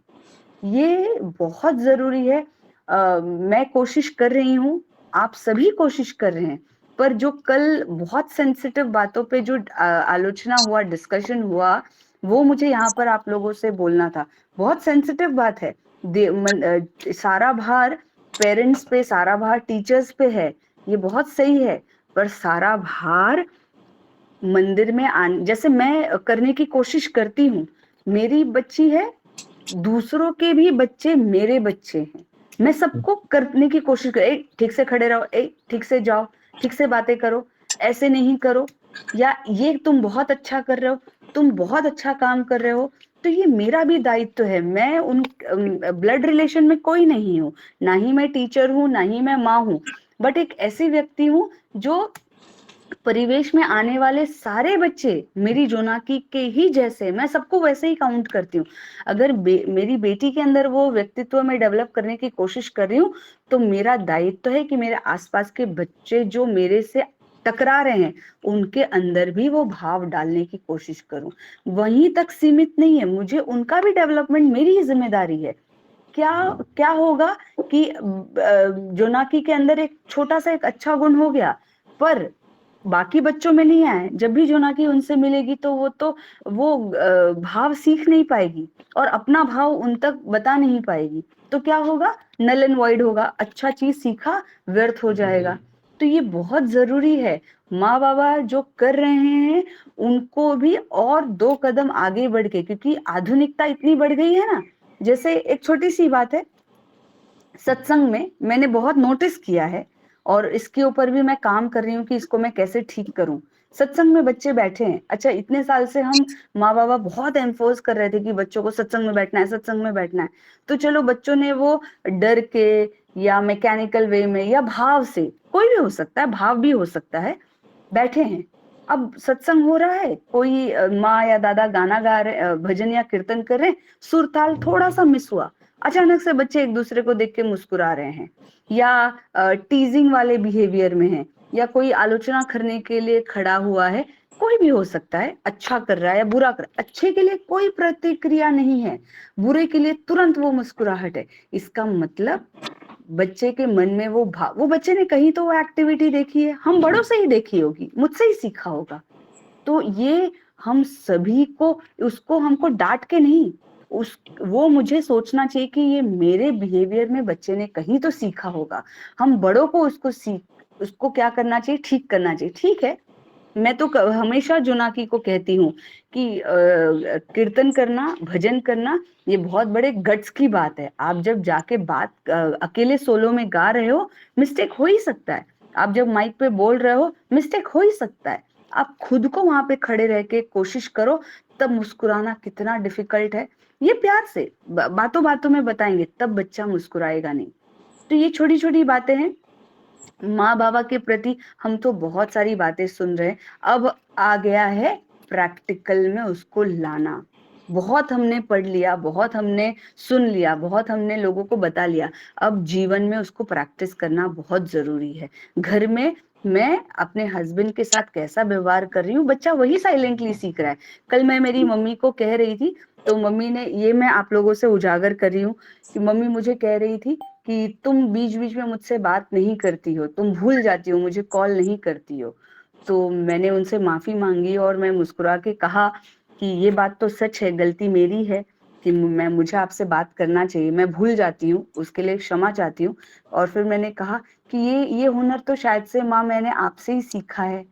ये बहुत जरूरी है। मैं कोशिश कर रही हूँ, आप सभी कोशिश कर रहे हैं, पर जो कल बहुत सेंसिटिव बातों पे जो आलोचना हुआ, डिस्कशन हुआ, वो मुझे यहाँ पर आप लोगों से बोलना था। बहुत सेंसिटिव बात है। सारा भार पेरेंट्स पे, सारा भार टीचर्स पे है, ये बहुत सही है, पर सारा भार मंदिर में जैसे मैं करने की कोशिश करती हूँ, मेरी बच्ची है, दूसरों के भी बच्चे मेरे बच्चे हैं, मैं सबको करने की कोशिश कर, ठीक से खड़े रहो, ठीक से जाओ, ठीक से बातें करो, ऐसे नहीं करो, या ये तुम बहुत अच्छा कर रहे हो, तुम बहुत अच्छा काम कर रहे हो, तो ये मेरा भी दायित्व है। मैं उन ब्लड रिलेशन में कोई नहीं हूँ, ना ही मैं टीचर हूँ, ना ही मैं माँ हूँ, बट एक ऐसी व्यक्ति हूँ जो परिवेश में आने वाले सारे बच्चे मेरी जोनाकी के ही जैसे, मैं सबको वैसे ही काउंट करती हूँ। अगर मेरी बेटी के अंदर वो व्यक्तित्व में डेवलप करने की कोशिश कर रही हूँ, तो मेरा दायित्व है कि मेरे आसपास के बच्चे जो मेरे से टकरा रहे हैं उनके अंदर भी वो भाव डालने की कोशिश करूं। वहीं तक सीमित नहीं है, मुझे उनका भी डेवलपमेंट मेरी ही जिम्मेदारी है। क्या क्या होगा कि जोनाकी के अंदर एक छोटा सा एक अच्छा गुण हो गया, पर बाकी बच्चों में नहीं आए, जब भी जोनाकी उनसे मिलेगी तो वो भाव सीख नहीं पाएगी और अपना भाव उन तक बता नहीं पाएगी, तो क्या होगा? नल एंड वॉइड होगा, अच्छा चीज सीखा व्यर्थ हो जाएगा। तो ये बहुत जरूरी है, माँ बाबा जो कर रहे हैं उनको भी और 2 कदम आगे बढ़ के, क्योंकि आधुनिकता इतनी बढ़ गई है ना। जैसे एक छोटी सी बात है, सत्संग में मैंने बहुत नोटिस किया है और इसके ऊपर भी मैं काम कर रही हूँ कि इसको मैं कैसे ठीक करूं। सत्संग में बच्चे बैठे हैं, अच्छा इतने साल से हम माँ बाबा बहुत एम्फोर्स कर रहे थे कि बच्चों को सत्संग में बैठना है, सत्संग में बैठना है, तो चलो बच्चों ने वो डर के या मैकेनिकल वे में या भाव से, कोई भी हो सकता है, भाव भी हो सकता है, बैठे हैं, अब सत्संग हो रहा है, कोई माँ या दादा गाना गा रहे, भजन या कीर्तन कर रहे हैं, सुर ताल थोड़ा सा मिस हुआ, अचानक से बच्चे एक दूसरे को देख के मुस्कुरा रहे हैं, या टीजिंग वाले बिहेवियर में है, या कोई आलोचना करने के लिए खड़ा हुआ है, कोई भी हो सकता है, अच्छा कर रहा है या बुरा कर रहा है, अच्छे के लिए कोई प्रतिक्रिया नहीं है, बुरे के लिए तुरंत वो मुस्कुराहट है, इसका मतलब बच्चे के मन में वो भाव, वो बच्चे ने कहीं तो वो एक्टिविटी देखी है, हम बड़ों से ही देखी होगी, मुझसे ही सीखा होगा, तो ये हम सभी को, उसको हमको डांट के नहीं, वो मुझे सोचना चाहिए कि ये मेरे बिहेवियर में बच्चे ने कहीं तो सीखा होगा, हम बड़ों को उसको क्या करना चाहिए, ठीक करना चाहिए। ठीक है, मैं तो हमेशा जुनाकी को कहती हूँ कि कीर्तन करना, भजन करना, ये बहुत बड़े गट्स की बात है। आप जब जाके बात अकेले सोलो में गा रहे हो, मिस्टेक हो ही सकता है, आप जब माइक पे बोल रहे हो, मिस्टेक हो ही सकता है, आप खुद को वहां पे खड़े रह के कोशिश करो, तब मुस्कुराना कितना डिफिकल्ट है, ये प्यार से बातों बातों में बताएंगे, तब बच्चा मुस्कुराएगा नहीं। तो ये छोटी छोटी बातें हैं माँ बाबा के प्रति, हम तो बहुत सारी बातें सुन रहे हैं, अब आ गया है प्रैक्टिकल में उसको लाना। बहुत हमने पढ़ लिया, बहुत हमने सुन लिया, बहुत हमने लोगों को बता लिया, अब जीवन में उसको प्रैक्टिस करना बहुत जरूरी है। घर में मैं अपने हस्बैंड के साथ कैसा व्यवहार कर रही हूँ, बच्चा वही साइलेंटली सीख रहा है। कल मैं मेरी मम्मी को कह रही थी, तो मम्मी ने, ये मैं आप लोगों से उजागर कर रही हूँ कि मम्मी मुझे कह रही थी कि तुम बीच बीच में मुझसे बात नहीं करती हो, तुम भूल जाती हो, मुझे कॉल नहीं करती हो। तो मैंने उनसे माफी मांगी और मैं मुस्कुरा के कहा कि ये बात तो सच है, गलती मेरी है कि मुझे आपसे बात करना चाहिए, मैं भूल जाती हूँ, उसके लिए क्षमा चाहती हूँ। और फिर मैंने कहा कि ये हुनर तो शायद से माँ मैंने आपसे ही सीखा है,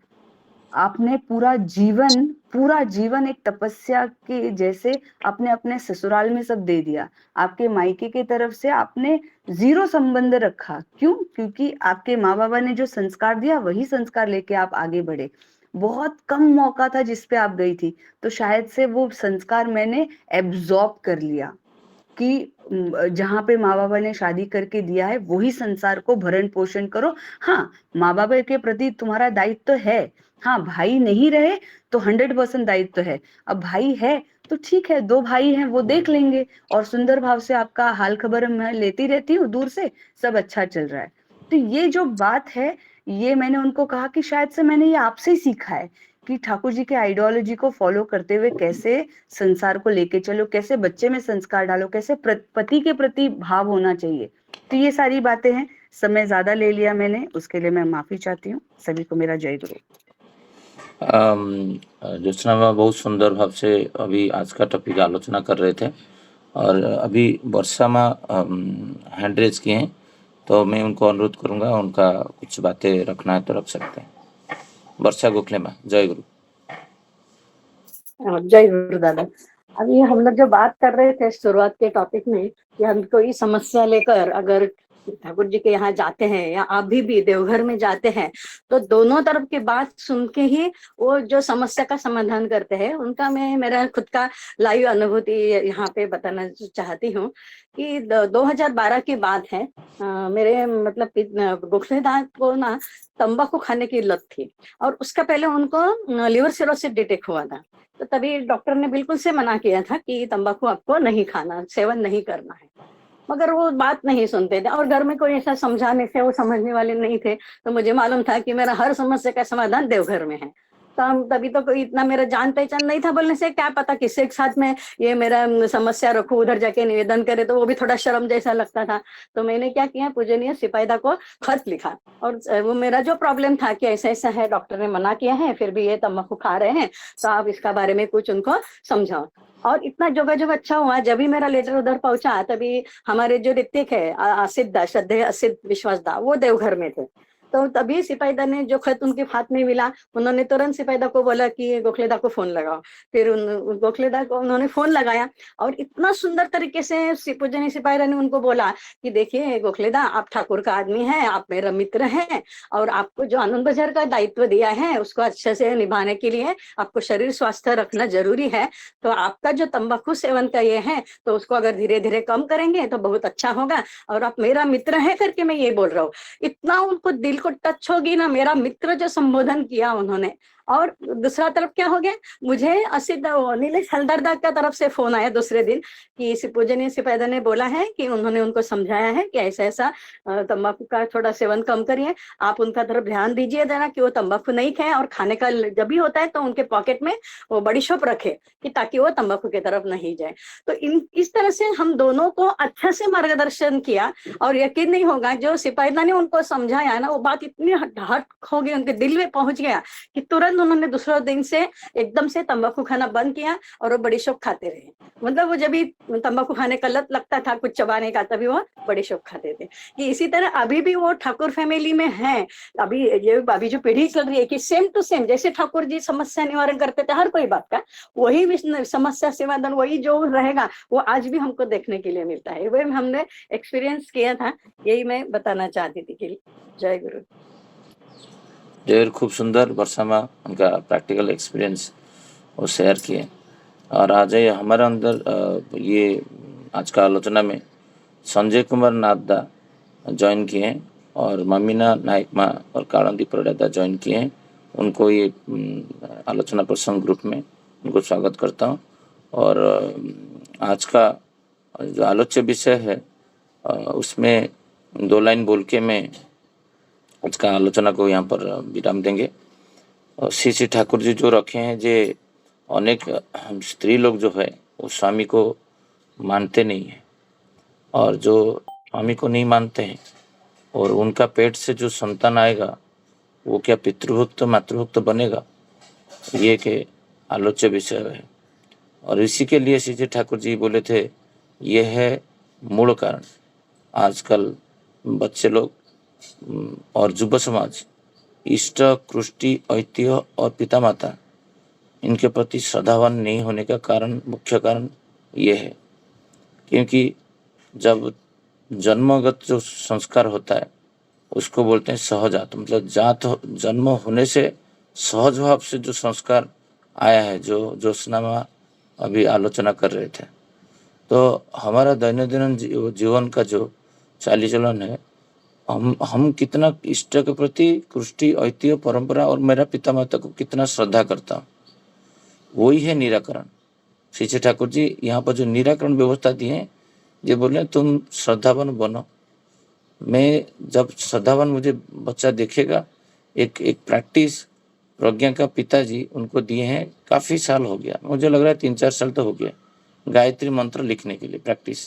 आपने पूरा जीवन एक तपस्या के जैसे अपने अपने ससुराल में सब दे दिया, आपके मायके की तरफ से आपने जीरो संबंध रखा, क्यों? क्योंकि आपके माँ बाबा ने जो संस्कार दिया वही संस्कार लेके आप आगे बढ़े। बहुत कम मौका था जिसपे आप गई थी, तो शायद से वो संस्कार मैंने एब्जॉर्ब कर लिया कि जहाँ पे माँ बाबा ने शादी करके दिया है वही संसार को भरण पोषण करो। हाँ, माँ बाबा के प्रति तुम्हारा दायित्व तो है, हाँ, भाई नहीं रहे तो 100% दायित्व है, अब भाई है तो ठीक है, 2 भाई हैं वो देख लेंगे, और सुंदर भाव से आपका हाल खबर मैं लेती रहती हूँ दूर से, सब अच्छा चल रहा है। तो ये जो बात है, ये मैंने उनको कहा कि शायद से मैंने ये आपसे ही सीखा है कि ठाकुर जी के आइडियोलॉजी को फॉलो करते हुए कैसे संसार को लेके चलो, कैसे बच्चे में संस्कार डालो, कैसे पति के प्रति भाव होना चाहिए। तो ये सारी बातें हैं, समय ज्यादा ले लिया मैंने, उसके लिए मैं माफी चाहती हूँ। सभी को मेरा जय गुरु। ज्योत्सना मैम बहुत सुंदर भाव से अभी आज का टॉपिक आलोचना कर रहे थे, और अभी वर्षा माँ हैंड रेज किए हैं, तो मैं उनको अनुरोध करूंगा, उनका कुछ बातें रखना है तो रख सकते हैं। वर्षा गोखले माँ, जय गुरु। जय गुरु दादा। अभी हम लोग जो बात कर रहे थे शुरुआत के टॉपिक में कि हम कोई समस्या लेकर अगर ठाकुर जी के यहाँ जाते हैं या अभी भी देवघर में जाते हैं, तो दोनों तरफ की बात सुन के ही वो जो समस्या का समाधान करते हैं, उनका मैं मेरा खुद का लाइव अनुभूति यहाँ पे बताना चाहती हूँ कि 2012 की बात है। मेरे मतलब गोखलेदार को ना तंबाकू खाने की लत थी, और उसका पहले उनको लिवर सिरोसिस डिटेक्ट हुआ था, तो तभी डॉक्टर ने बिल्कुल से मना किया था कि तंबाकू आपको नहीं खाना, सेवन नहीं करना है, मगर वो बात नहीं सुनते थे, और घर में कोई ऐसा समझाने से वो समझने वाले नहीं थे। तो मुझे मालूम था कि मेरा हर समस्या का समाधान देवघर में है, तो हम तभी तो कोई इतना मेरा जान पहचान नहीं था, बोलने से क्या पता किसके साथ में ये मेरा समस्या रखूं, उधर जाके निवेदन करे, तो वो भी थोड़ा शर्म जैसा लगता था। तो मैंने क्या किया, पूजनीय सिपाहीदा को खत लिखा, और वो मेरा जो प्रॉब्लम था कि ऐसा ऐसा है, डॉक्टर ने मना किया है, फिर भी ये तंबाकू खा रहे हैं, तो आप इसका बारे में कुछ उनको समझाओ। और इतना जोगाजोग अच्छा हुआ, जब भी मेरा लेटर उधर पहुंचा, तभी हमारे जो ऋतिक है असिद्ध श्रद्धेय असिद्ध विश्वासदा, वो देवघर में थे, तो तभी सिपाहीदा ने जो खत उनके हाथ में मिला, उन्होंने तुरंत सिपाहीदा को बोला कि गोखलेदा को फोन लगाओ। फिर गोखलेदा को उन्होंने फोन लगाया और इतना सुंदर तरीके से पूजनीय सिपाहीदा ने उनको बोला कि देखिए गोखलेदा, आप ठाकुर का आदमी है, आप मेरा मित्र हैं, और आपको जो आनंद बाजार का दायित्व दिया है उसको अच्छे से निभाने के लिए आपको शरीर स्वास्थ्य रखना जरूरी है। तो आपका जो तंबाकू सेवन का ये है, तो उसको अगर धीरे धीरे कम करेंगे तो बहुत अच्छा होगा, और आप मेरा मित्र है करके मैं ये बोल रहा हूँ। इतना उनको दिल को टच होगी ना, मेरा मित्र जो संबोधन किया उन्होंने। और दूसरा तरफ क्या हो गया, मुझे नीलेश हलदरदा का तरफ से फोन आया दूसरे दिन कि पूजनीय सिपाहीदा ने बोला है कि उन्होंने उनको समझाया है कि ऐसा ऐसा तंबाकू का थोड़ा सेवन कम करिए, आप उनका तरफ ध्यान दीजिए जरा कि वो तंबाकू नहीं खाए, और खाने का जब भी होता है तो उनके पॉकेट में वो बड़ी शॉप रखे कि ताकि वो तंबाकू की तरफ नहीं जाए। तो इस तरह से हम दोनों को अच्छा से मार्गदर्शन किया, और यकीन नहीं होगा जो सिपाहीदा ने उनको समझाया ना, वो बात इतनी हट हो गई, उनके दिल में पहुंच गया कि तुरंत उन्होंने दूसरे दिन से एकदम से तंबाकू खाना बंद किया और वो बड़ी शॉप खाते रहे। मतलब वो जब भी तंबाकू खाने का लत लगता था कुछ चबाने का, तभी वो बड़ी शॉप खाते थे। कि इसी तरह अभी भी वो ठाकुर फैमिली में है। अभी जो पीढ़ी चल रही है कि सेम टू सेम जैसे ठाकुर जी समस्या निवारण करते थे हर कोई बात का, वही समस्या समाधान वही जो रहेगा वो आज भी हमको देखने के लिए मिलता है। वही हमने एक्सपीरियंस किया था, यही मैं बताना चाहती थी कि जय गुरु। जय, खूब सुंदर वर्षामा उनका प्रैक्टिकल एक्सपीरियंस वो शेयर किए। और आज ये हमारे अंदर ये आज का आलोचना में संजय कुमार नाथदा ज्वाइन किए हैं, और ममीना नायक माँ और कालंदी प्रोडादा ज्वाइन किए हैं। उनको ये आलोचना प्रसंग ग्रुप में उनको स्वागत करता हूँ। और आज का जो आलोच्य विषय है उसमें 2 लाइन बोल के मैं आज का आलोचना को यहाँ पर विराम देंगे। और श्री ठाकुर जी जो रखे हैं, जे अनेक स्त्री लोग जो है वो स्वामी को मानते नहीं है, और जो स्वामी को नहीं मानते हैं और उनका पेट से जो संतान आएगा वो क्या पितृभुक्त मातृभुक्त बनेगा, ये के आलोच्य विषय है। और इसी के लिए श्री ठाकुर जी बोले थे, ये है मूल कारण। आजकल बच्चे लोग और युवा समाज इष्ट, कृष्टि, ऐतिह्य और पिता माता इनके प्रति श्रद्धावान नहीं होने का कारण, मुख्य कारण ये है। क्योंकि जब जन्मगत जो संस्कार होता है उसको बोलते हैं सहजात, मतलब जात जन्म होने से सहज भाव से जो संस्कार आया है, जो ज्योत्सना अभी आलोचना कर रहे थे। तो हमारा दैनंदिन जीवन का जो चाली चलन है, हम कितना इष्ट के प्रति, कृष्टि, ऐतिह्य, परंपरा और मेरा पिता माता को कितना श्रद्धा करता हूँ, वही है निराकरण। श्री ठाकुर जी यहाँ पर जो निराकरण व्यवस्था दी है, ये बोले तुम श्रद्धावान बनो। मैं जब श्रद्धावान मुझे बच्चा देखेगा, एक प्रैक्टिस प्रज्ञा का पिताजी उनको दिए हैं, काफ़ी साल हो गया, मुझे लग रहा है 3-4 साल तो हो गया, गायत्री मंत्र लिखने के लिए प्रैक्टिस,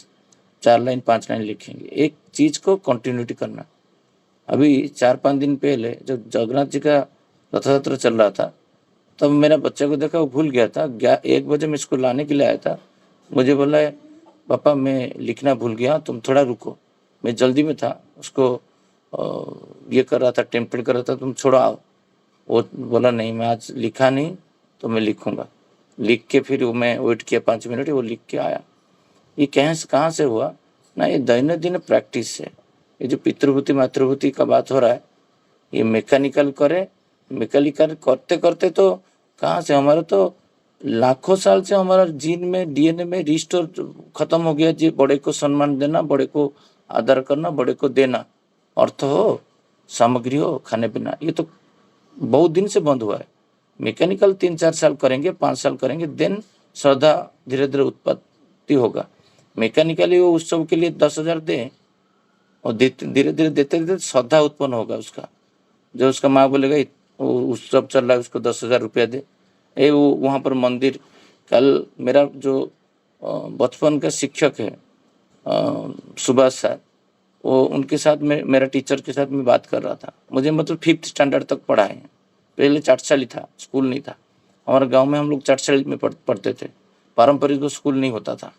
4 लाइन 5 लाइन लिखेंगे, एक चीज़ को कंटिन्यूटी करना। अभी 4-5 दिन पहले जब जगन्नाथ जी का रथ यात्रा चल रहा था, तब मेरा बच्चा को देखा, वो भूल गया था। 1 बजे मैं इसको लाने के लिए आया था, मुझे बोला है पापा मैं लिखना भूल गया, तुम थोड़ा रुको। मैं जल्दी में था, उसको ये कर रहा था, टेम्पलेट कर रहा था, तुम छोड़ो आओ। वो बोला नहीं, मैं आज लिखा नहीं तो मैं लिखूंगा। लिख के फिर मैं वेट किया 5 मिनट, वो लिख के आया। ये कहाँ से हुआ ना, ये दैनंदिन प्रैक्टिस है। ये जो पितृभूति मातृभूति का बात हो रहा है, ये मैकेनिकल करते करते तो कहाँ से, हमारा तो लाखों साल से हमारा जीन में, डीएनए में रिस्टोर खत्म हो गया जी। बड़े को सम्मान देना, बड़े को आदर करना, बड़े को देना, अर्थ हो, सामग्री हो, खाने पीना, ये तो बहुत दिन से बंद हुआ है। मैकेनिकल 3-4 साल करेंगे, 5 साल करेंगे, देन श्रद्धा धीरे धीरे उत्पत्ति होगा। मैकेनिकली वो उत्सव के लिए 10,000 दें और धीरे धीरे देते देते श्रद्धा उत्पन्न होगा उसका। जो उसका माँ बोलेगा उत्सव चल रहा है, उसको 10,000 रुपया दे। वो वहाँ पर मंदिर, कल मेरा जो बचपन का शिक्षक है सुभाष सर, वो उनके साथ में, मेरा टीचर के साथ मैं बात कर रहा था। मुझे मतलब 5th स्टैंडर्ड तक पढ़ाए हैं, पहले चाटशाली था, स्कूल नहीं था। हमारे गांव में हम लोग चाटशाली में पढ़ते थे, पारंपरिक स्कूल नहीं होता था।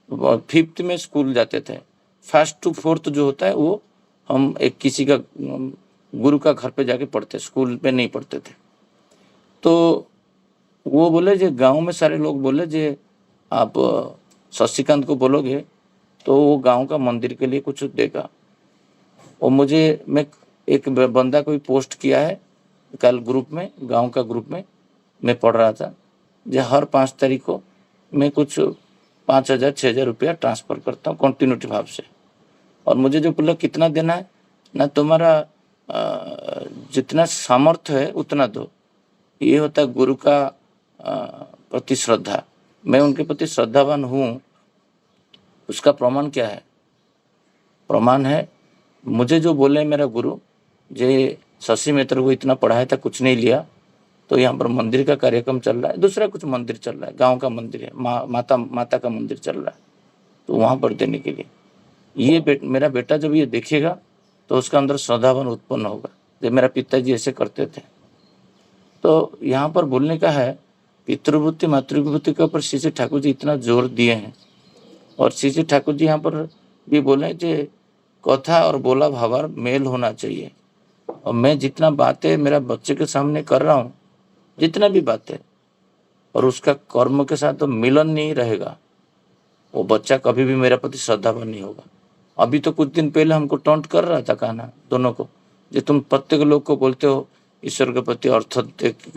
5th में स्कूल जाते थे। 1st to 4th जो होता है वो हम एक किसी का गुरु का घर पे जाके पढ़ते, स्कूल में नहीं पढ़ते थे। तो वो बोले जे गांव में सारे लोग बोले जे आप शशिकांत को बोलोगे तो वो गांव का मंदिर के लिए कुछ देगा। और मैं एक बंदा कोई पोस्ट किया है कल ग्रुप में, गांव का ग्रुप में मैं पढ़ रहा था, जो हर 5 तारीख को मैं कुछ 5,000 6,000 रुपया ट्रांसफर करता हूँ कंटिन्यूटी भाव से। और मुझे जो बोला कितना देना है ना, तुम्हारा जितना सामर्थ्य है उतना दो। ये होता है गुरु का प्रति श्रद्धा। मैं उनके प्रति श्रद्धावान हूँ। उसका प्रमाण क्या है? प्रमाण है मुझे जो बोले मेरा गुरु, जे शशि मित्र को इतना पढ़ाया था, कुछ नहीं लिया, तो यहाँ पर मंदिर का कार्यक्रम चल रहा है, दूसरा कुछ मंदिर चल रहा है, गांव का मंदिर है, माता का मंदिर चल रहा है, तो वहाँ पर देने के लिए ये मेरा बेटा जब ये देखेगा तो उसका अंदर श्रद्धावान उत्पन्न होगा, जब मेरा पिताजी ऐसे करते थे। तो यहाँ पर बोलने का है पितृवृत्ति मातृवृत्ति के ऊपर श्री ठाकुर जी इतना जोर दिए हैं। और श्री ठाकुर जी यहाँ पर भी बोले जे कथा और बोला भावार मेल होना चाहिए। और मैं जितना बातें मेरा बच्चे के सामने कर रहा हूँ, जितना भी बातें, और उसका कर्म के साथ तो मिलन नहीं रहेगा, वो बच्चा कभी भी मेरे प्रति श्रद्धावान नहीं होगा। अभी तो कुछ दिन पहले हमको टॉन्ट कर रहा था कहना दोनों को, जो तुम प्रत्येक लोग को बोलते हो ईश्वर के प्रति अर्थ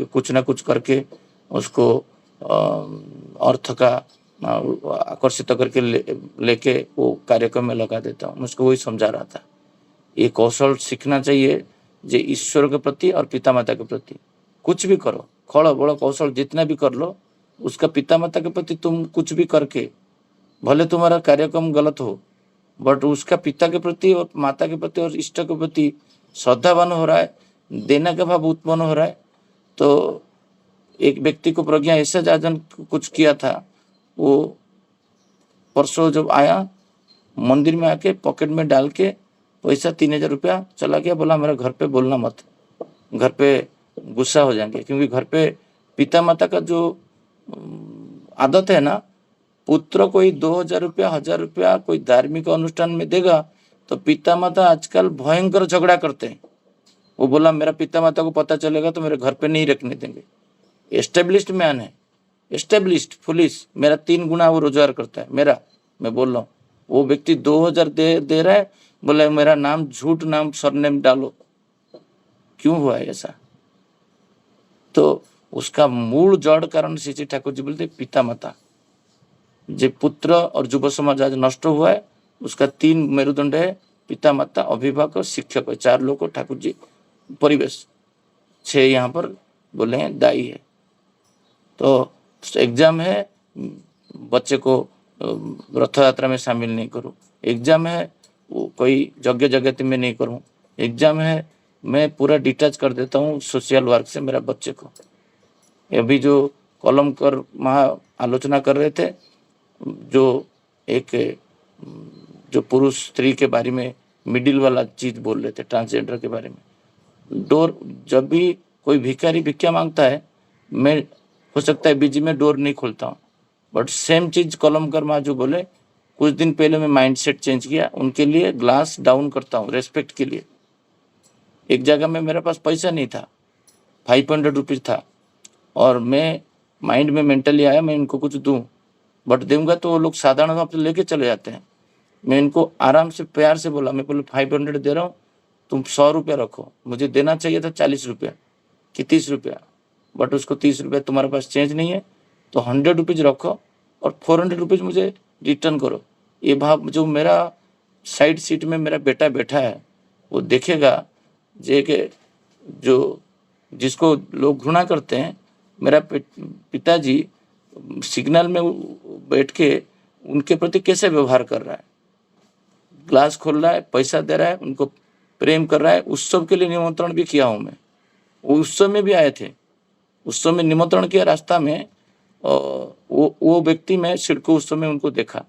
कुछ ना कुछ करके उसको अर्थ का आकर्षित करके लेके वो कार्यक्रम में लगा देता हूँ। मुझको वही समझा रहा था, ये कौशल सीखना चाहिए जे ईश्वर के प्रति और पिता माता के प्रति कुछ भी करो, खड़ा बड़ा कौशल जितना भी कर लो, उसका पिता माता के प्रति तुम कुछ भी करके, भले तुम्हारा कार्यक्रम गलत हो, बट उसका पिता के प्रति और माता के प्रति और इष्ट के प्रति श्रद्धावान हो रहा है, देना का भाव उत्पन्न हो रहा है। तो एक व्यक्ति को प्रज्ञा ऐसा जाजन कुछ किया था, वो परसों जब आया मंदिर में आके पॉकेट में डाल के पैसा 3,000 रुपया चला गया, बोला मेरा घर पे बोलना मत, घर पे गुस्सा हो जाएंगे। क्योंकि घर पे पिता माता का जो आदत है ना, पुत्र कोई 2,000 रुपया 1,000 रुपया कोई धार्मिक अनुष्ठान में देगा तो पिता माता आजकल भयंकर झगड़ा करते हैं। वो बोला मेरा पिता माता को पता चलेगा तो मेरे घर पे नहीं रखने देंगे। एस्टेब्लिश्ड मैन है, एस्टेब्लिश्ड पुलिस, मेरा 3 गुना वो रोजगार करता है मेरा। मैं बोल रहा हूँ वो व्यक्ति 2,000 दे रहा है, बोला मेरा नाम झूठ नाम सरनेम डालो। क्यों हुआ है ऐसा? तो उसका मूल जड़ कारण श्री ठाकुर जी बोलते पिता माता। जे पुत्र और युवा समाज आज नष्ट हुआ है, उसका 3 मेरुदंड है, पिता माता अभिभावक और शिक्षक है, 4 लोग को ठाकुर जी परिवेश 6 यहाँ पर बोले हैं दाई है। तो एग्जाम है, बच्चे को रथ यात्रा में शामिल नहीं करूँ, एग्जाम है वो कोई यज्ञ जगत में नहीं करूँ, एग्जाम है मैं पूरा डिटैच कर देता हूँ सोशल वर्क से मेरा बच्चे को। अभी जो कॉलम कर महा आलोचना कर रहे थे, जो एक जो पुरुष स्त्री के बारे में मिडिल वाला चीज बोल रहे थे, ट्रांसजेंडर के बारे में, डोर जब भी कोई भिखारी भिक्षा मांगता है, मैं हो सकता है बीजी में डोर नहीं खोलता हूँ, बट सेम चीज कॉलम कर माँ जो बोले, कुछ दिन पहले मैं माइंडसेट चेंज किया, उनके लिए ग्लास डाउन करता हूँ रेस्पेक्ट के लिए। एक जगह में मेरे पास पैसा नहीं था, 500 रुपीज था, और मैं माइंड में मेंटली आया मैं इनको कुछ दूं, बट दूंगा तो वो लोग साधारण रूप से लेके चले जाते हैं। मैं इनको आराम से प्यार से बोला, मैं बोले 500 दे रहा हूँ, तुम 100 रुपया रखो, मुझे देना चाहिए था 40 रुपया कि 30 रुपया, बट उसको 30 रुपया तुम्हारे पास चेंज नहीं है तो 100 रुपीज रखो और 400 रुपीज मुझे रिटर्न करो। ये भाव जो मेरा साइड सीट में मेरा बेटा बैठा है वो देखेगा, जो जिसको लोग घृणा करते हैं, मेरा पिताजी सिग्नल में बैठ के उनके प्रति कैसे व्यवहार कर रहा है, ग्लास खोल रहा है, पैसा दे रहा है, उनको प्रेम कर रहा है। उत्सव के लिए निमंत्रण भी किया हूँ मैं, वो उत्सव में भी आए थे, उत्सव में निमंत्रण किया, रास्ता में वो व्यक्ति मैं सिडको उत्सव में उनको देखा,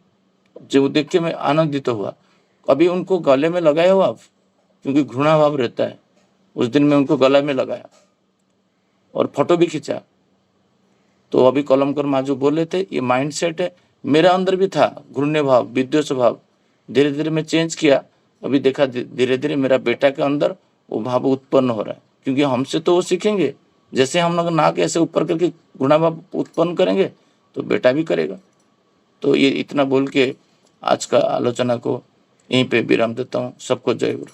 जो देख के मैं आनंदित हुआ। कभी उनको गले में लगाया हुआ, क्योंकि घृणा भाव रहता है, उस दिन मैं उनको गला में लगाया और फोटो भी खींचा। तो अभी कलमकर माँ जो बोले थे, ये माइंडसेट है, मेरा अंदर भी था घृण्य भाव, विद्वेष भाव, धीरे धीरे मैं चेंज किया। अभी देखा धीरे धीरे मेरा बेटा के अंदर वो भाव उत्पन्न हो रहा है, क्योंकि हमसे तो वो सीखेंगे। जैसे हम लोग नाक ऐसे ऊपर करके गुणाभाव उत्पन्न करेंगे तो बेटा भी करेगा। तो ये इतना बोल के आज का आलोचना को यहीं पे विराम देता हूँ। सबको जय गुरु।